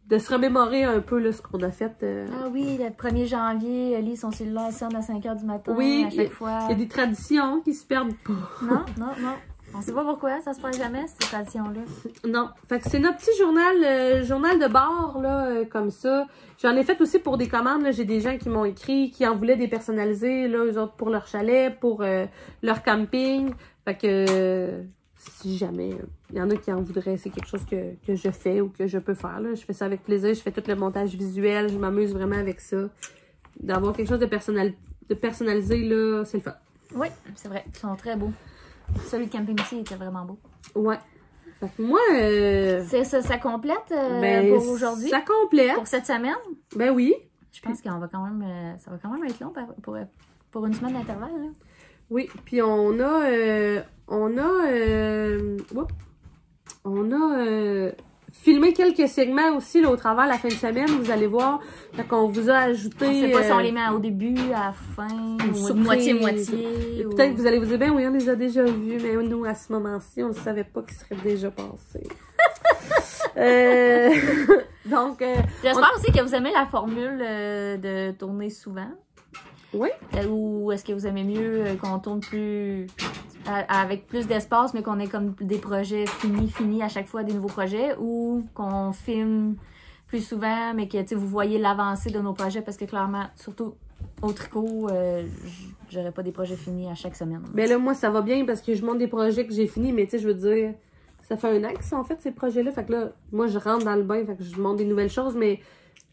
de se remémorer un peu là, ce qu'on a fait. Ah oui, le 1er janvier, lit son cellulaire sonne à 5 h du matin à chaque fois. Il y a des traditions qui se perdent pas. Non. On sait pas pourquoi, ça se perd jamais, cette tradition-là. Non. Fait que c'est notre petit journal de bord, là, comme ça. J'en ai fait aussi pour des commandes, là. J'ai des gens qui m'ont écrit, qui en voulaient des personnalisés, là, eux autres, pour leur chalet, pour leur camping. Fait que, si jamais il y en a qui en voudraient, c'est quelque chose que je fais ou que je peux faire, là. Je fais ça avec plaisir, je fais tout le montage visuel, je m'amuse vraiment avec ça. D'avoir quelque chose de personnalisé, là, c'est le fun. Oui, c'est vrai. Ils sont très beaux. Celui de camping aussi était vraiment beau. Ouais. Fait que moi... Ça complète pour aujourd'hui? Ça complète. Pour cette semaine? Ben oui. Je pense qu'on va quand même... ça va quand même être long pour une semaine d'intervalle. Là. Oui. Puis on a filmé quelques segments aussi là, au travers de la fin de semaine. Vous allez voir. Fait qu'on vous a ajouté... On sait pas si on les met au début, à la fin, ou moitié-moitié. Peut-être que vous allez vous dire, ben oui, on les a déjà vus, mais nous, à ce moment-ci, on ne savait pas qu'ils seraient déjà passés. Donc... j'espère aussi que vous aimez la formule de tourner souvent. Oui. Ou est-ce que vous aimez mieux qu'on tourne plus... avec plus d'espace, mais qu'on ait comme des projets finis à chaque fois, des nouveaux projets, ou qu'on filme plus souvent, mais que vous voyez l'avancée de nos projets, parce que clairement, surtout au tricot, j'aurais pas des projets finis à chaque semaine. Mais là, moi, ça va bien parce que je monte des projets que j'ai finis, mais tu sais, je veux dire, ça fait 1 an qu'ils sont faits, ces projets-là. Fait que là, moi, je rentre dans le bain, fait que je monte des nouvelles choses, mais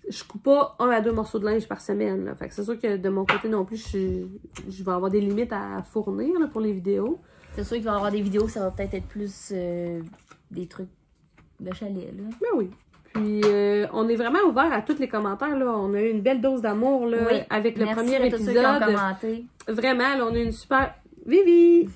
je coupe pas 1 à 2 morceaux de linge par semaine. Là. Fait que c'est sûr que de mon côté non plus, je vais avoir des limites à fournir là, pour les vidéos. C'est sûr qu'il va y avoir des vidéos, ça va peut-être être plus des trucs de chalet. Là. Ben oui. Puis, on est vraiment ouvert à tous les commentaires. Là. On a eu une belle dose d'amour là, avec le premier épisode. Tous ceux qui ont commenté. Vraiment, là, on a eu une super... Vivi!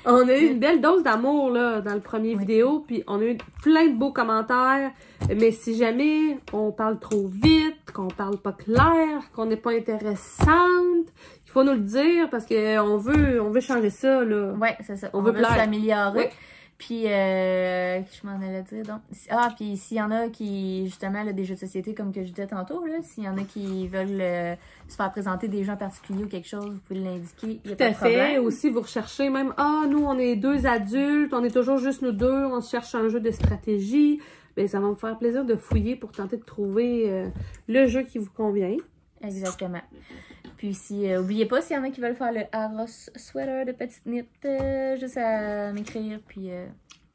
On a eu une belle dose d'amour là dans le premier vidéo, puis on a eu plein de beaux commentaires. Mais si jamais on parle trop vite, qu'on parle pas clair, qu'on n'est pas intéressante, il faut nous le dire parce que on veut changer ça là. Ouais, c'est ça. On veut s'améliorer. Ouais. Puis, je m'en allais dire, donc. Ah, puis s'il y en a qui, justement, là, des jeux de société, comme que je disais tantôt, là, s'il y en a qui veulent se faire présenter des gens particuliers ou quelque chose, vous pouvez l'indiquer. Tout à fait. Aussi, vous recherchez même, nous, on est 2 adultes, on est toujours juste nous 2, on se cherche un jeu de stratégie. Bien, ça va me faire plaisir de fouiller pour tenter de trouver le jeu qui vous convient. Exactement. Puis, oubliez pas, s'il y en a qui veulent faire le Aros Sweater de petite knit, juste à m'écrire, puis...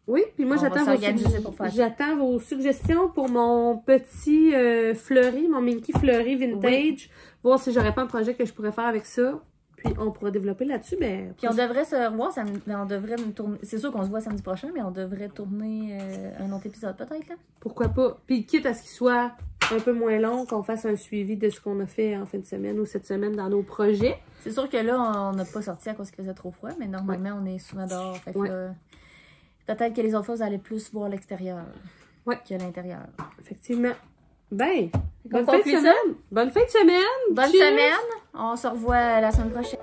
Oui, puis moi, j'attends vos suggestions pour mon petit fleuri, mon Minky fleuri vintage. Oui. Voir si j'aurais pas un projet que je pourrais faire avec ça. Puis on pourra développer là-dessus, mais... Puis on devrait se revoir, on devrait tourner... C'est sûr qu'on se voit samedi prochain, mais on devrait tourner un autre épisode peut-être, là. Pourquoi pas? Puis quitte à ce qu'il soit un peu moins long, qu'on fasse un suivi de ce qu'on a fait en fin de semaine ou cette semaine dans nos projets. C'est sûr que là, on n'a pas sorti à cause qu'il faisait trop froid, mais normalement, on est souvent dehors. Fait que là, peut-être que les autres fois, vous allez plus voir l'extérieur que l'intérieur. Effectivement. Ben, bonne fin de semaine! Bonne fin de semaine! Bonne semaine! On se revoit la semaine prochaine.